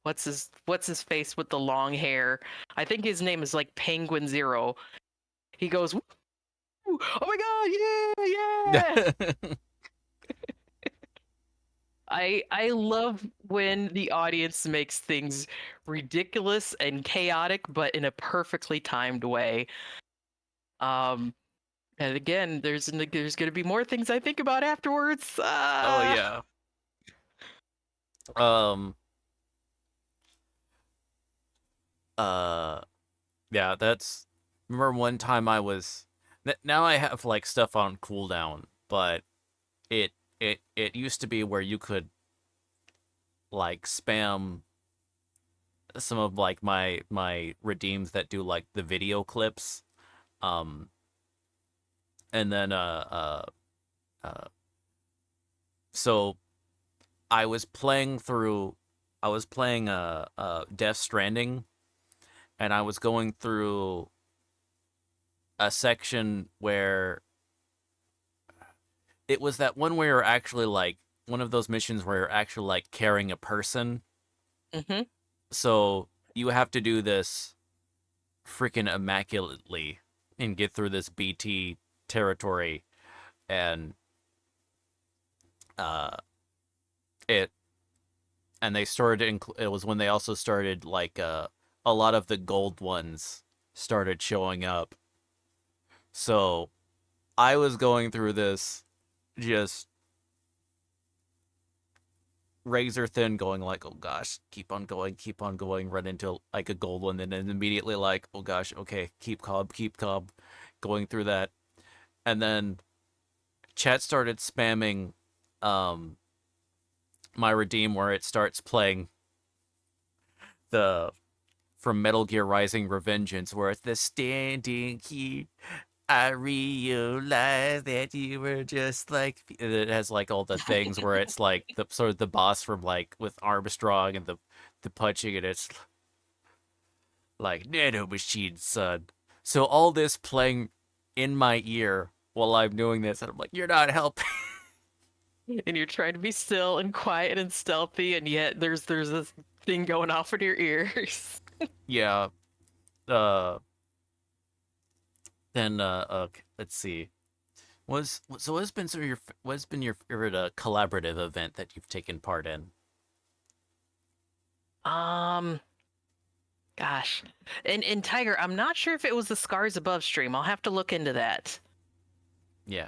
what's his face with the long hair. I think his name is like Penguin Zero. He goes, "Woo! Oh my god, yeah, yeah!" I love when the audience makes things ridiculous and chaotic, but in a perfectly timed way. Um, and again, there's gonna be more things I think about afterwards. Oh yeah. Um uh yeah, that's remember one time I was now I have like stuff on cooldown, but it it used to be where you could like spam some of like my redeems that do like the video clips. Um and then uh so I was playing through I was playing Death Stranding, and I was going through a section where it was that one where you're actually like one of those missions where you're actually like carrying a person, Hmm. So you have to do this freaking immaculately and get through this BT territory, and uh, it and they started. It was when they also started like a lot of the gold ones started showing up. So I was going through this just razor thin, going like, oh gosh, keep on going, run into like a gold one, and then immediately like, oh gosh, okay, keep calm, going through that, and then chat started spamming um my redeem where it starts playing the from Metal Gear Rising Revengeance, where it's the standing key. I realized that you were just like it has like all the things where it's like the sort of the boss from like with Armstrong and the punching, and it's like nano machine son. So all this playing in my ear while I'm doing this, and I'm like, you're not helping. And you're trying to be still and quiet and stealthy, and yet there's this thing going off in your ears. Yeah. Uh. Then let's see. What's been sort of your what's been your favorite collaborative event that you've taken part in? Um, Gosh, in Tiger, I'm not sure if it was the Scars Above stream. I'll have to look into that. Yeah.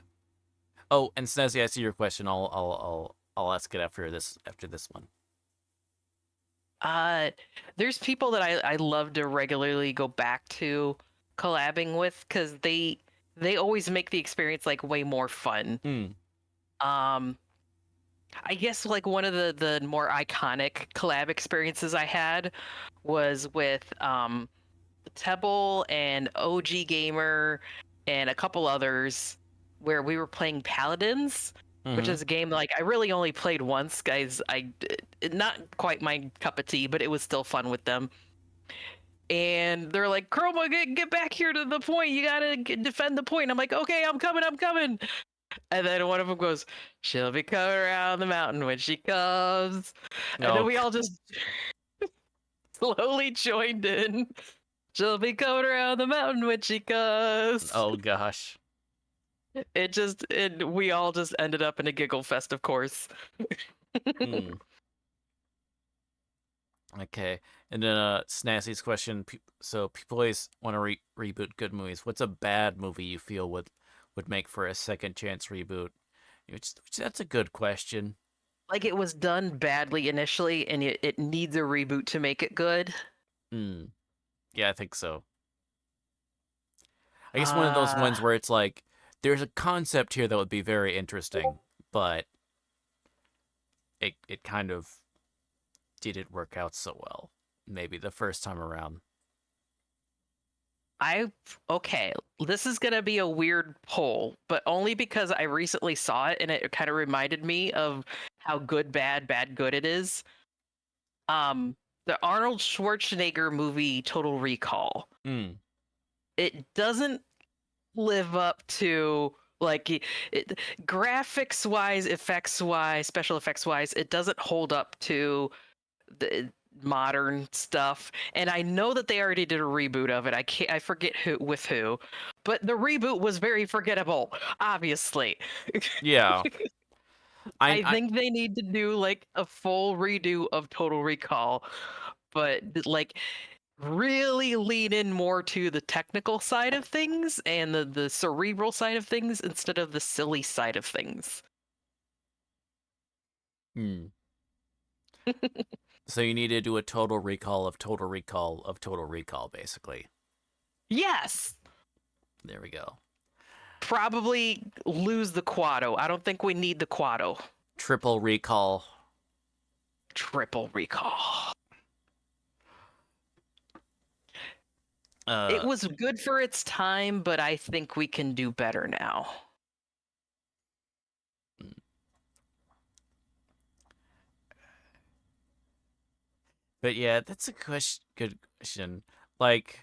Oh, and Snazzy, I see your question. I'll ask it after this one. Uh, there's people that I love to regularly go back to collabing with because they always make the experience like way more fun. Hmm. Um, I guess like one of the more iconic collab experiences I had was with Tebble and OG Gamer and a couple others where we were playing Paladins, which Mm-hmm. is a game like I really only played once, guys. Not quite my cup of tea, but it was still fun with them. And they're like, Chroma, get back here to the point. You gotta defend the point. I'm like, okay, I'm coming, I'm coming. And then one of them goes, she'll be coming around the mountain when she comes. And then Oh. we all just slowly joined in. She'll be coming around the mountain when she comes. Oh gosh. We all just ended up in a giggle fest, of course. Hmm. Okay. And then Snazzy's question. So people always want to reboot good movies. What's a bad movie you feel would make for a second chance reboot? Which that's a good question. Like it was done badly initially, and it needs a reboot to make it good. Hmm. Yeah, I think so. I guess one of those Uh, ones where it's like there's a concept here that would be very interesting, but it kind of didn't work out so well. Maybe the first time around. I okay. This is gonna be a weird poll, but only because I recently saw it and it kind of reminded me of how good, bad, bad, good it is. The Arnold Schwarzenegger movie Total Recall. Hmm. It doesn't live up to like graphics wise, effects wise, special effects wise, it doesn't hold up to the modern stuff. And I know that they already did a reboot of it. I forget who with who, but the reboot was very forgettable, obviously. Yeah. I I think they need to do like a full redo of Total Recall, but like really lean in more to the technical side of things and the cerebral side of things instead of the silly side of things. hmm. So you need to do a total recall of total recall of total recall, basically. Yes, There we go. probably lose the Quado. I don't think we need the Quado. Triple recall. Triple Recall. It Uh, was good for its time, but I think we can do better now. but yeah, that's a good question. Like,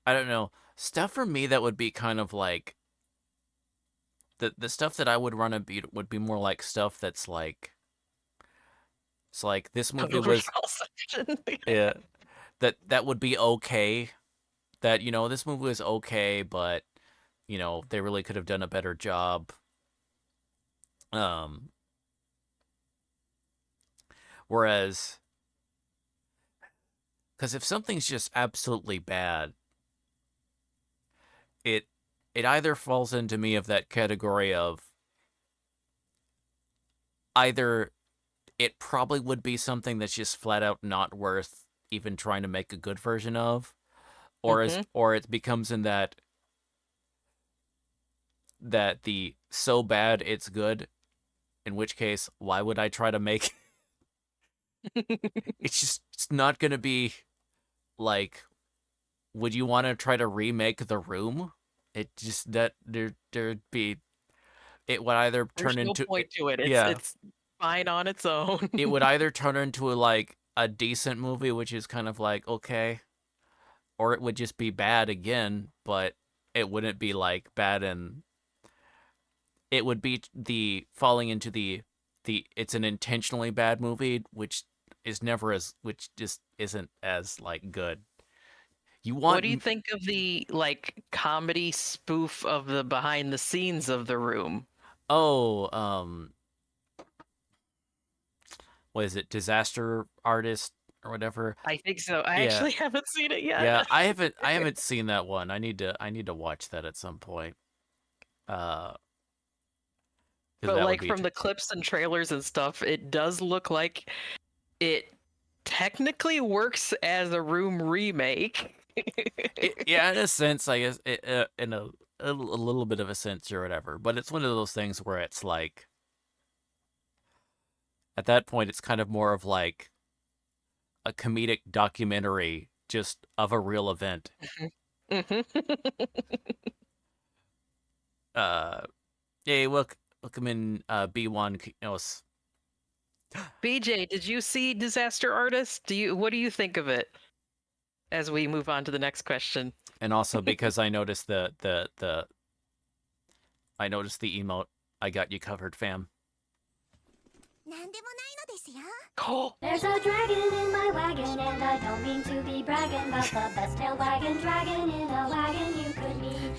I don't know. Stuff for me that would be kind of like the stuff that I would run a beat would be more like stuff that's like it's like this movie Total was recall section. yeah that would be okay. That this movie was okay, but they really could have done a better job. Um, Whereas, because if something's just absolutely bad, it it either falls into me of that category of either it probably would be something that's just flat out not worth even trying to make a good version of, Hmm. or it becomes in that the so bad it's good, in which case why would I try to make it's not gonna be like, would you want to try to remake The Room? It just that there'd be it would either There's turn no into point to it. yeah, It's fine on its own. it would either turn into like a decent movie, which is kind of like okay, or it would just be bad again, but it wouldn't be like bad, and it would be the falling into the it's an intentionally bad movie, which just isn't as like good. You What do you want think of the like comedy spoof of the behind the scenes of The Room? oh what is it, Disaster Artist or whatever? I think so. I Yeah, actually haven't seen it yet. yeah. I haven't seen that one. I need to watch that at some point. Uh, because But that would like be from the clips and trailers and stuff, it does look like it technically works as a Room remake. yeah, in a sense, I guess, in a little bit of a sense or whatever. But it's one of those things where it's like at that point, it's kind of more of like a comedic documentary just of a real event. Hmm. Uh, hey, welcome in, B1. BJ, did you see Disaster Artist? What do you think of it as we move on to the next question? And also because I noticed the emote. I got you covered, fam. なんでもないのですよ Cool. There's a dragon in my wagon, and I don't mean to be bragging about the best tail wagon dragon in a wagon you could meet.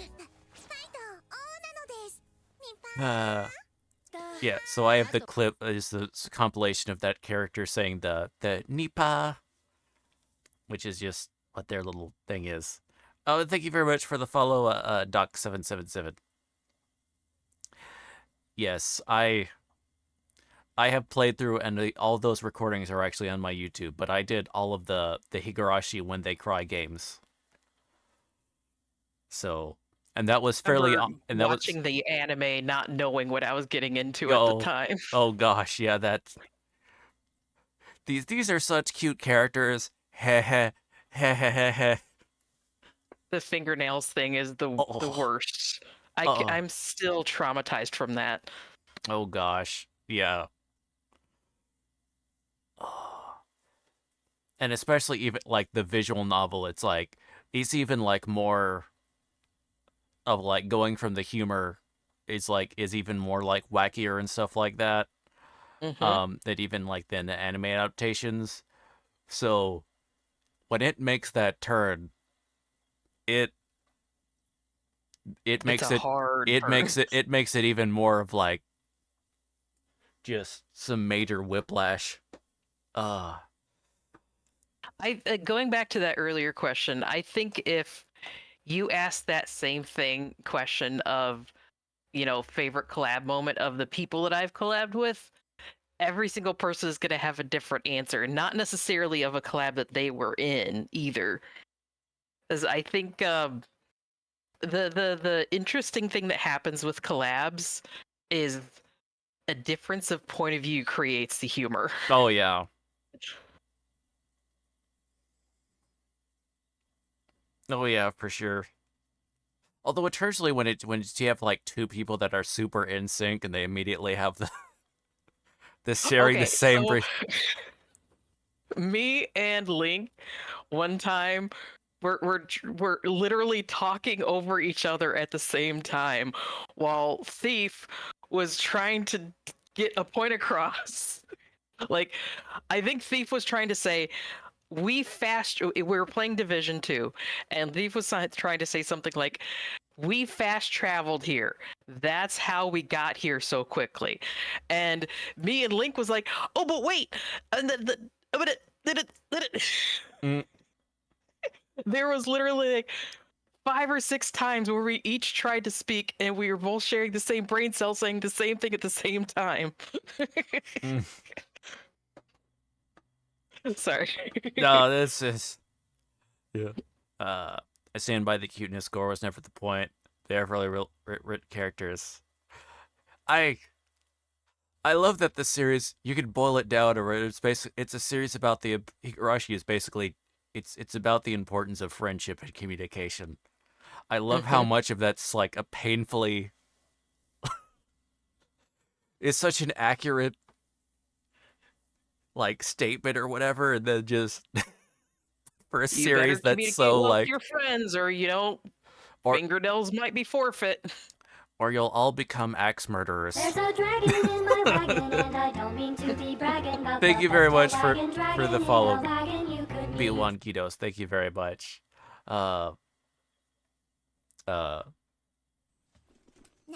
スパイと王なのですニUh, パー yeah. So I have the clip. Is the compilation of that character saying the Nipa, which is just what their little thing is. Oh, and thank you very much for the follow, Doc777. Yes, I have played through, and all those recordings are actually on my YouTube. But I did all of the Higurashi When They Cry games. So, and that was fairly, Remember and that was watching the anime, not knowing what I was getting into at the oh time. oh gosh, yeah, that these are such cute characters. Heh heh heh heh heh heh. The fingernails thing is the Oh worst. oh I'm still traumatized from that. oh gosh, yeah. Oh. And especially even like the visual novel, it's like it's even like more of like going from the humor is even more like wackier and stuff like that. Hmm. That even like than the anime adaptations. So when it makes that turn, it it It's makes a it hard it turn. makes it it makes it even more of like just some major whiplash. Uh I going back to that earlier question, I think if you asked that same thing question of, favorite collab moment of the people that I've collabed with, every single person is going to have a different answer, not necessarily of a collab that they were in either. As I think the interesting thing that happens with collabs is a difference of point of view creates the humor. oh yeah. Oh yeah, for sure. Although it's usually when you have like two people that are super in sync and they immediately have the sharing the Okay, same so me and Link one time we're literally talking over each other at the same time, while Thief was trying to get a point across. Like, I think Thief was trying to say, we were playing Division 2, and Thief was trying to say something like, we fast traveled here. That's how we got here so quickly. And me and Link was like, oh, but wait, and Mm. there was literally like 5 or 6 times where we each tried to speak, and we were both sharing the same brain cell saying the same thing at the same time. Mm. Sorry. No, this is. Yeah. I stand by the cuteness. Gore was never the point. They are really real written characters. I I love that the series, you could boil it down, or it's a series about the Higurashi is basically it's about the importance of friendship and communication. I love how much of that's like a painfully it's such an accurate like statement or whatever, and then just for a You better series that's communicate so well with like your friends, or or fingernails might be forfeit. or you'll all become axe murderers. There's a dragon in my wagon, and I don't mean to be bragging about Thank the you very best much for wagon dragon the in follow, a wagon you could meet. B1 Kitos. Thank you very much. Uh, な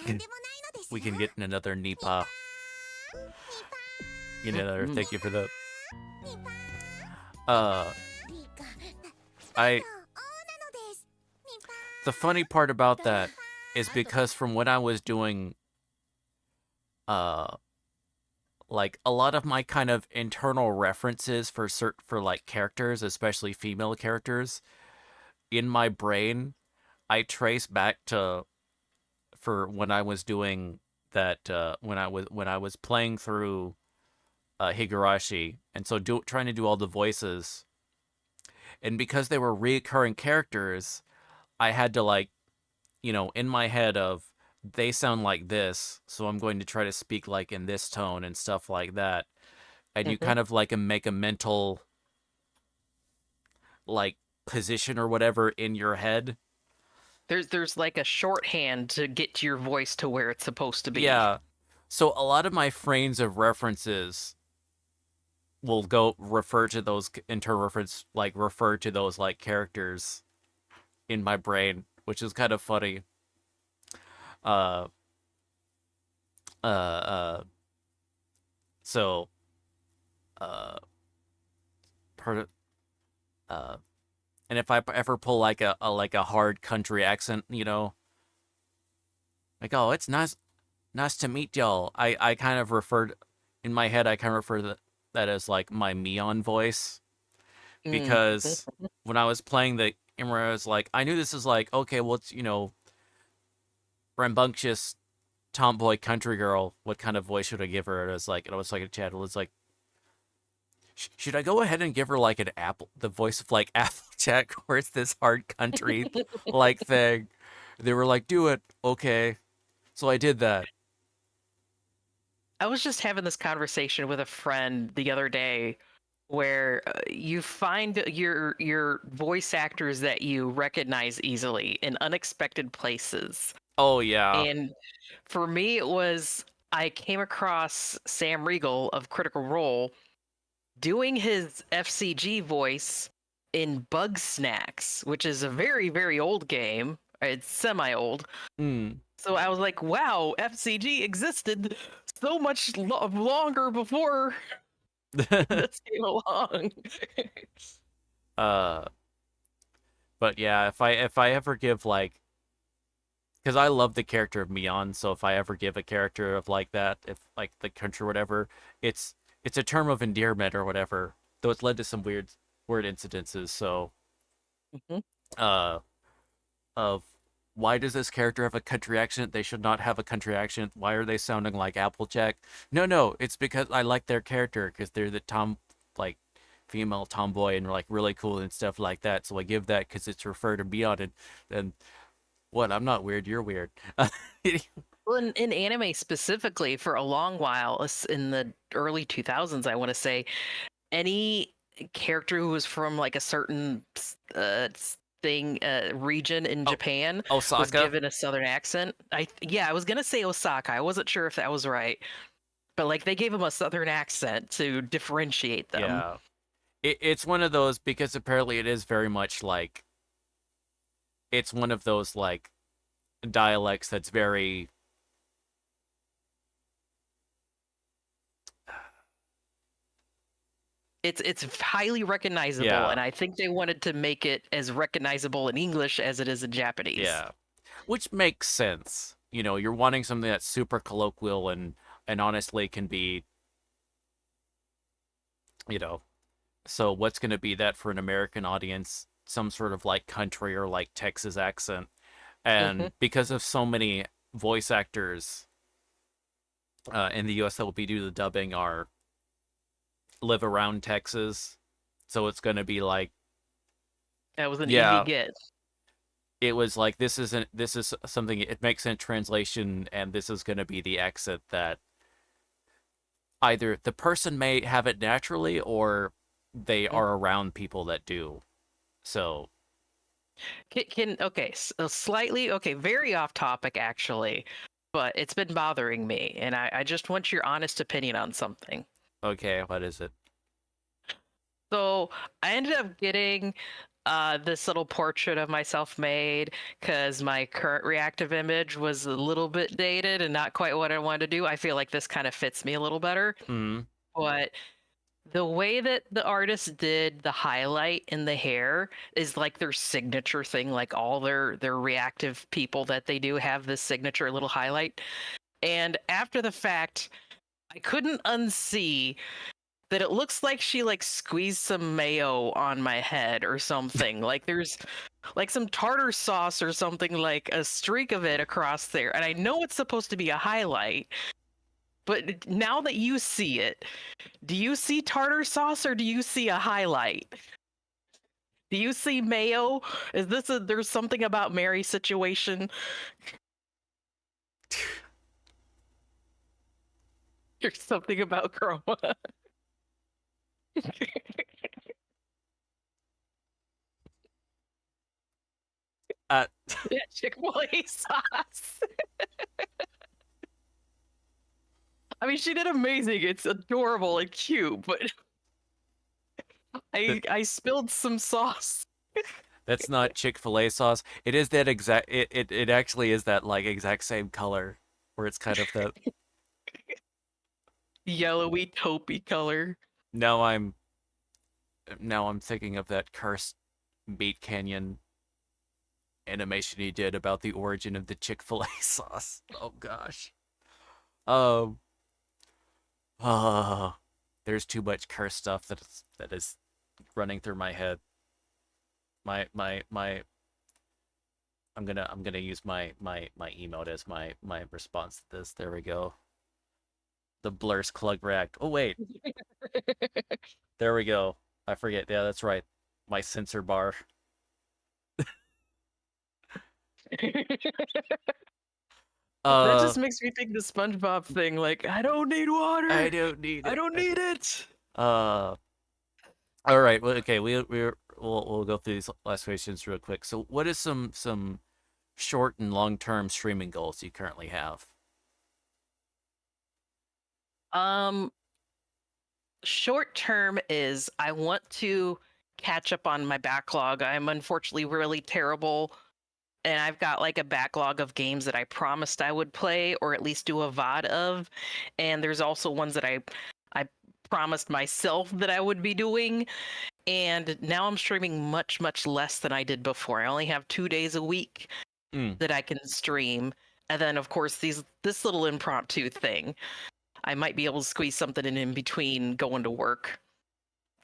んでもないのですよ we can get in another Nipa. Get another. Thank you for the. ニパ Uh, リカ I. そうなのですニパ The funny part about that is because from when I was doing, like a lot of my kind of internal references for like characters, especially female characters, in my brain, I trace back to for when I was doing that when I was playing through Higurashi, and so trying to do all the voices, and because they were reoccurring characters, I had to like, in my head of they sound like this, so I'm going to try to speak like in this tone and stuff like that, and you kind of like make a mental like position or whatever in your head. There's like a shorthand to get your voice to where it's supposed to be. Yeah. So a lot of my frames of references will go refer to those refer to those like characters in my brain, which is kind of funny. Uh uh uh so part of and if I ever pull like a hard country accent, like, oh, it's nice to meet y'all. I kind of referred in my head. I kind of refer to that as like my Mion voice, because when I was playing the Imra, I was like, I knew this is like, okay, well, it's rambunctious tomboy country girl. What kind of voice should I give her? And I was like a chat. It was like, should I go ahead and give her like the voice of like Applejack, or it's this hard country like thing? They were like, do it, okay. So I did that. I was just having this conversation with a friend the other day, where you find your voice actors that you recognize easily in unexpected places. Oh yeah. And for me, it was, I came across Sam Riegel of Critical Role doing his FCG voice in Bug Snacks, which is a very, very old game. It's semi-old. Mm. So I was like, wow, FCG existed so much longer before this came along. But yeah, if I ever give like, because I love the character of Mion, so if I ever give a character of like that, if like the country or whatever, it's a term of endearment or whatever. Though it's led to some weird incidences. So, of why does this character have a country accent? They should not have a country accent. Why are they sounding like Applejack? No, it's because I like their character, because they're the like female tomboy and like really cool and stuff like that. So I give that because it's referred to Beyond, and then what? I'm not weird. You're weird. Well, in anime specifically, for a long while, in the early 2000s, I want to say, any character who was from like a certain thing region in Japan was Osaka. given a southern accent. I was gonna say Osaka. I wasn't sure if that was right, but like they gave him a southern accent to differentiate them. Yeah. It's one of those because apparently it is very much like it's one of those like dialects that's very It's highly recognizable, Yeah. and I think they wanted to make it as recognizable in English as it is in Japanese. yeah, which makes sense. You know, you're wanting something that's super colloquial and honestly can be, you know, so what's going to be that for an American audience? Some sort of like country or like Texas accent. Mhm. And because of so many voice actors in the US that will be doing the dubbing are live around Texas, so it's going to be like, That was an easy yeah, get. it was like this is something it makes sense translation, and this is going to be the accent that either the person may have it naturally or they Mm. are around people that do. So Okay, so slightly okay, very off topic actually, but it's been bothering me, and I just want your honest opinion on something. okay, what is it? So I ended up getting this little portrait of myself made because my current reactive image was a little bit dated and not quite what I wanted to do. I feel like this kind of fits me a little better. Hmm. But the way that the artist did the highlight in the hair is like their signature thing. Like all their reactive people that they do have this signature little highlight. And after the fact, I couldn't unsee that it looks like she like squeezed some mayo on my head or something. Like there's like some tartar sauce or something, like a streak of it across there. And I know it's supposed to be a highlight, but now that you see it, do you see tartar sauce or do you see a highlight? Do you see mayo? Is this a there's something about Mary situation? There's something about chroma. Uh, Yeah, Chick-fil-A sauce. I mean, she did amazing. It's adorable and cute, but I spilled some sauce. that's not Chick-fil-A sauce. It is that exact. It actually is that like exact same color, where it's kind of the. Yellowy taupey color. Now I'm now I'm thinking of that cursed Meat Canyon animation he did about the origin of the Chick-fil-A sauce. Oh gosh. Um. Oh, there's too much cursed stuff that is running through my head. My. I'm gonna use my emote as my response to this. There we go. The blurs clug react. Oh wait, there we go. I forget. Yeah, that's right. My sensor bar. That Uh, just makes me think the SpongeBob thing. Like, I don't need water. I don't need I it. don't need it. Uh, all right. Well, okay. We'll go through these last questions real quick. So, what is some short and long term streaming goals you currently have? Um, Short term is I want to catch up on my backlog. I'm unfortunately really terrible, and I've got like a backlog of games that I promised I would play or at least do a VOD of. And there's also ones that I promised myself that I would be doing. And now I'm streaming much, much less than I did before. I only have 2 days a week Mm. that I can stream. And then of course this little impromptu thing. I might be able to squeeze something in between going to work.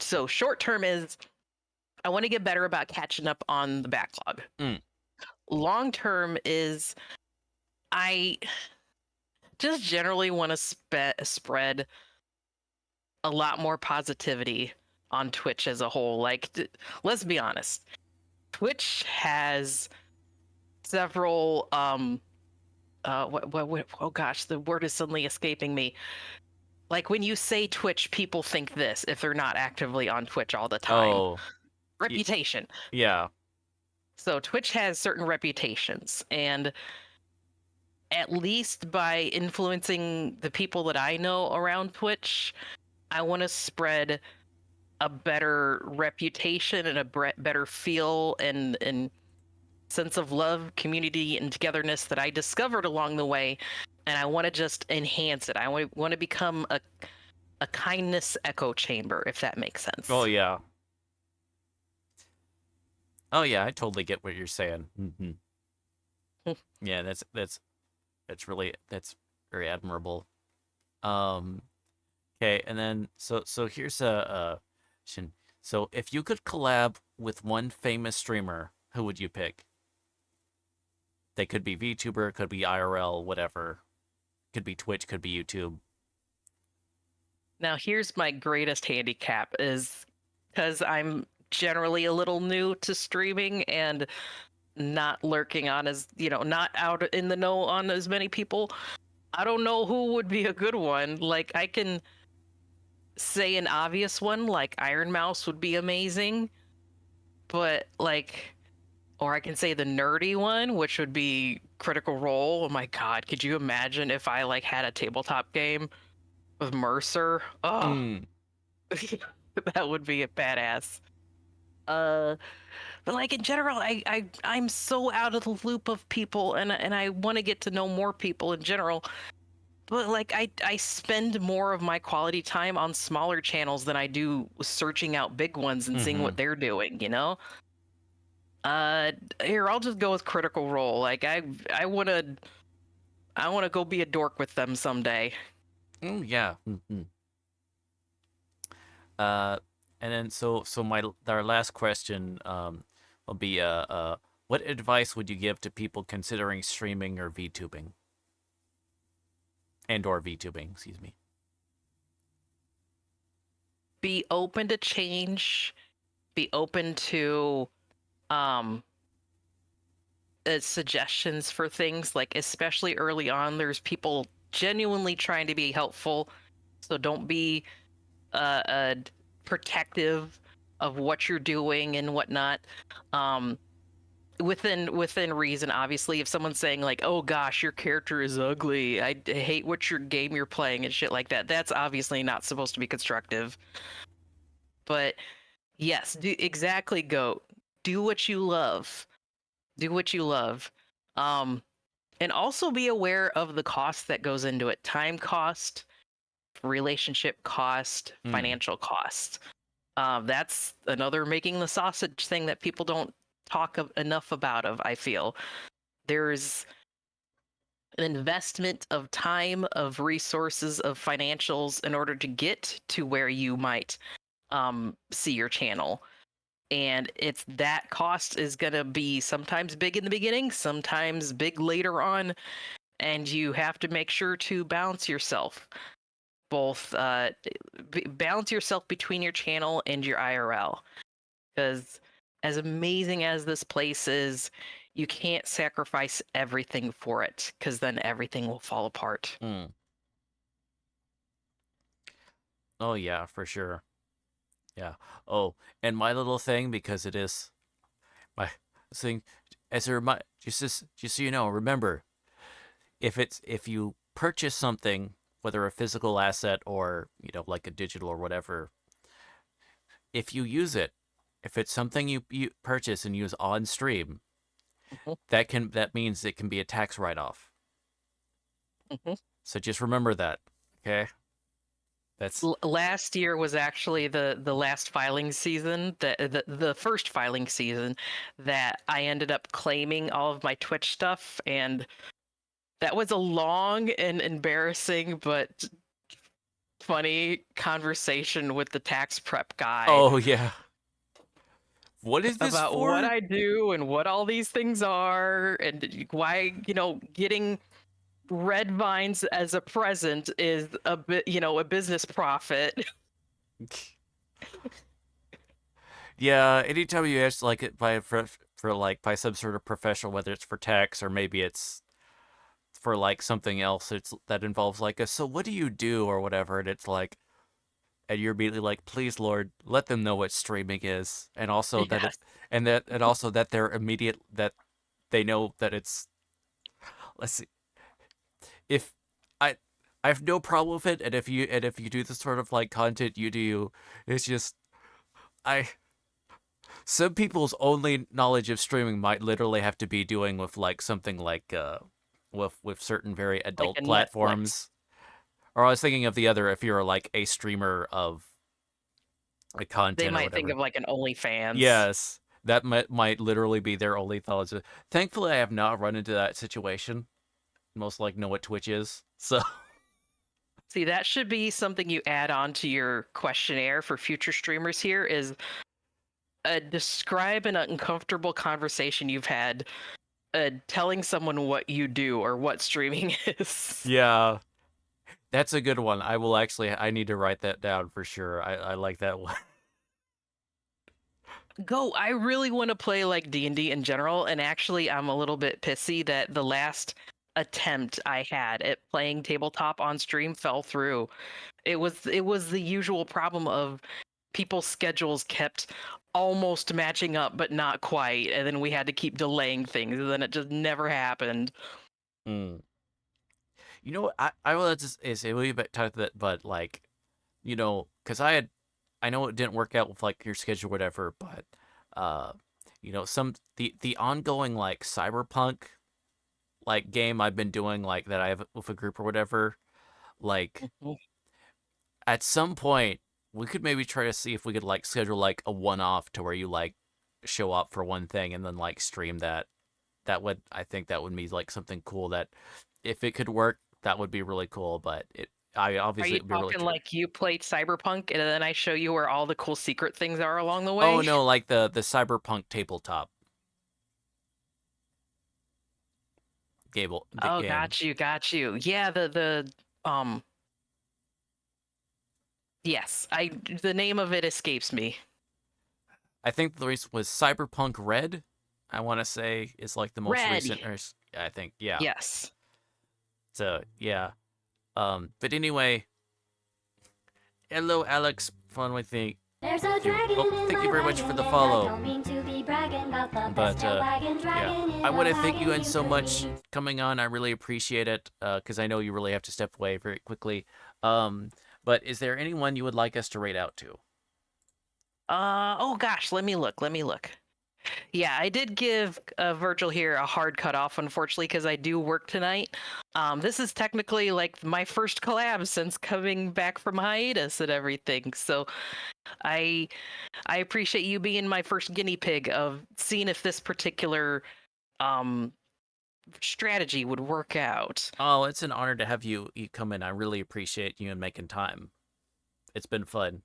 So short term is I want to get better about catching up on the backlog. Mm. Long term is I just generally want to spread a lot more positivity on Twitch as a whole. Like, let's be honest, Twitch has several oh gosh, the word is suddenly escaping me. Like when you say Twitch, people think this if they're not actively on Twitch all the time. Oh, Reputation. yeah. So Twitch has certain reputations, and at least by influencing the people that I know around Twitch, I want to spread a better reputation and a better feel and sense of love, community, and togetherness that I discovered along the way. And I want to just enhance it. I want to become a kindness echo chamber, if that makes sense. Oh yeah. Oh yeah, I totally get what you're saying. Yeah, that's very admirable. Okay, and then so here's a question. So if you could collab with one famous streamer, who would you pick? They could be VTuber, could be IRL, whatever. Could be Twitch, could be YouTube. Now, here's my greatest handicap is because I'm generally a little new to streaming and not lurking on as, not out in the know on as many people. I don't know who would be a good one. Like, I can say an obvious one, like Iron Mouse would be amazing, but like, or I can say the nerdy one, which would be Critical Role. Oh my God, could you imagine if I like had a tabletop game with Mercer? Oh, Mm. that would be a badass. Uh, but like in general, I'm so out of the loop of people, and I want to get to know more people in general. But like I spend more of my quality time on smaller channels than I do searching out big ones and seeing what they're doing, you know? Here, I'll just go with Critical Role. Like I wanna go be a dork with them someday. Oh yeah. Uh, and then so our last question will be what advice would you give to people considering streaming or VTubing? And or VTubing, excuse me. Be open to change, be open to um suggestions for things, like especially early on there's people genuinely trying to be helpful, so don't be uh protective of what you're doing and whatnot. um within reason, obviously. If someone's saying like, oh gosh, your character is ugly, I hate what your game you're playing and shit like that, that's obviously not supposed to be constructive. But yes, do exactly, goat, do what you love, do what you love. um and also be aware of the cost that goes into it: time cost, relationship cost, financial cost. That's another making the sausage thing that people don't talk enough about. I feel there's an investment of time, of resources, of financials in order to get to where you might see your channel. And it's that cost is going to be sometimes big in the beginning, sometimes big later on. And you have to make sure to balance yourself, both balance yourself between your channel and your IRL. Because as amazing as this place is, you can't sacrifice everything for it, because then everything will fall apart. Oh yeah, for sure. Yeah. Oh, and my little thing, because it is my thing, as a reminder, just so you know, remember, if you purchase something, whether a physical asset or like a digital or whatever, if you use it, if it's something you purchase and use on stream, that means it can be a tax write-off. So just remember that, okay? That's last year was actually the last filing season, the first filing season, that I ended up claiming all of my Twitch stuff, and that was a long and embarrassing but funny conversation with the tax prep guy. Oh yeah. What is this about for? what I do and what all these things are, and why getting red vines as a present is a bit a business profit. Yeah, anytime you ask like it for like by some sort of professional, whether it's for tax or maybe it's for like something else, it's that involves like a so what do you do or whatever, and it's like and you're immediately like, please, Lord, let them know what streaming is, and also that Yes. it, and also that they're immediate that they know that it's. Let's see, if I I have no problem with it, and if you do the sort of like content you do, it's just I some people's only knowledge of streaming might literally have to be doing with like something like with certain very Like adult a Netflix. platforms. Or I was thinking of the other, if you're like a streamer of like They content or might think whatever. of like an OnlyFans. Yes, that might literally be their only thoughts. Thankfully, I have not run into that situation. Most like know what Twitch is, so See, that should be something you add on to your questionnaire for future streamers here is describe an uncomfortable conversation you've had telling someone what you do or what streaming is. yeah, that's a good one. I will actually. I need to write that down for sure. I like that one. Go, I really want to play like D&D in general, and actually I'm a little bit pissy that the last attempt I had at playing tabletop on stream fell through. It was the usual problem of people's schedules kept almost matching up but not quite, and then we had to keep delaying things, and then it just never happened. Mm. You know, I will just is a little bit tight that, but like, because I know it didn't work out with like your schedule, or whatever, but uh, some the ongoing like cyberpunk like game I've been doing like that I have with a group or whatever, like Mhm. at some point we could maybe try to see if we could like schedule like a one-off to where you like show up for one thing and then like stream that. I think that would be like something cool that if it could work, that would be really cool. But I Are obviously you it'd be really talking true. like you played Cyberpunk and then I show you where all the cool secret things are along the Oh way? no, like the cyberpunk tabletop the Oh, game. got you. Yeah, um yes, I the name of it escapes me. I think the race was Cyberpunk Red. I want to say is like the most Red. recent. Or I think yeah. Yes. So yeah. But anyway, hello Alex, fun with me. There's a Thank you. dragon Oh, in thank my you very much for wagon, the and I follow. don't mean to be bragging about the best But tail wagon yeah, dragon in I a want to thank you wagon and so could much meet. coming on. I really appreciate it because I know you really have to step away very quickly. Um, but is there anyone you would like us to rate out to? Oh gosh, let me look. Let me look. Yeah, I did give Virgil here a hard cutoff, unfortunately, because I do work tonight. This is technically like my first collab since coming back from hiatus and everything. So I I appreciate you being my first guinea pig of seeing if this particular um strategy would work out. Oh, it's an honor to have you come in. I really appreciate you and making time. It's been fun.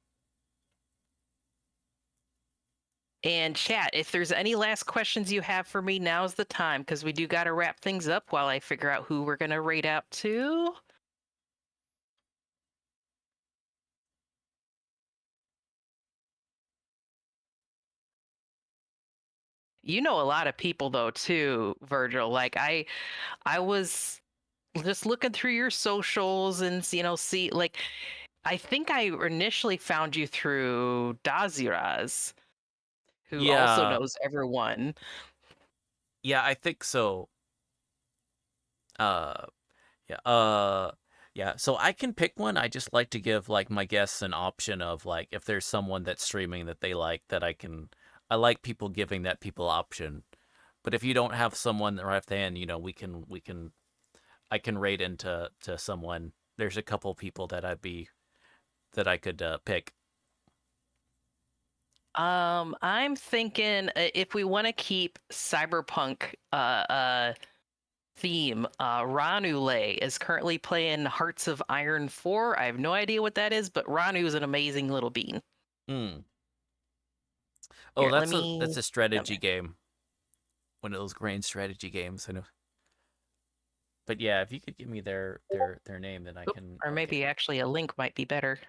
And chat, if there's any last questions you have for me, now's the time because we do got to wrap things up while I figure out who we're going to rate out to. You know a lot of people though too, Virgil. Like I was just looking through your socials and see like I think I initially found you through Daziraz, who also Yeah, knows everyone. yeah, I think so. Uh, yeah, yeah. So I can pick one. I just like to give like my guests an option of like if there's someone that's streaming that they like that I can. I like people giving that people option. But if you don't have someone right off the hand, we can I can rate into to someone. There's a couple people that I could pick. I'm thinking if we want to keep cyberpunk theme, Ranule is currently playing Hearts of Iron 4. I have no idea what that is, but Ranu is an amazing little bean. Hmm. Oh, Here, let that's me a strategy game. One of those grand strategy games. I know. But yeah, if you could give me their name, then I Oop, can. or Okay. maybe actually a link might be better.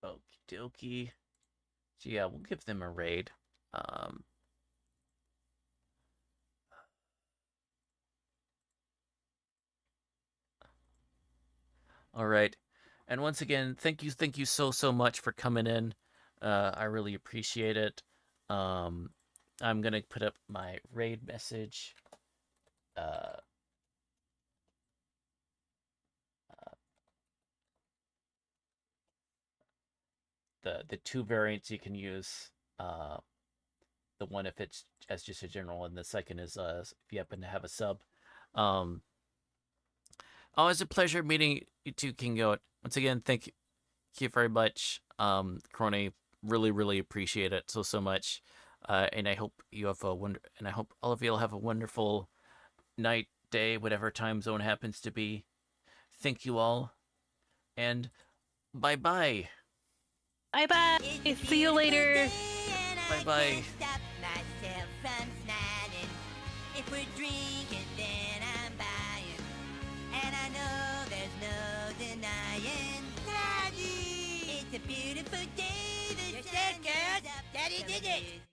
Okie dokie. So yeah, we'll give them a raid. Um. All right. And once again, thank you so much for coming in. I really appreciate it. I'm gonna put up my raid message. Uh, the two variants you can use. The one if it's as just a general, and the second is if you happen to have a sub. Um, Always a pleasure meeting you two, King Goat. Once again, thank you very much, Crony. Really appreciate it so much. And I hope you have and I hope all of you will have a wonderful night, day, whatever time zone happens to be. Thank you all, and bye bye. Bye bye. See you later. Bye bye. If we're drinking, then I'm buying. And I know there's no denying. Daddy! It's a beautiful day. The sun comes up. Daddy did it!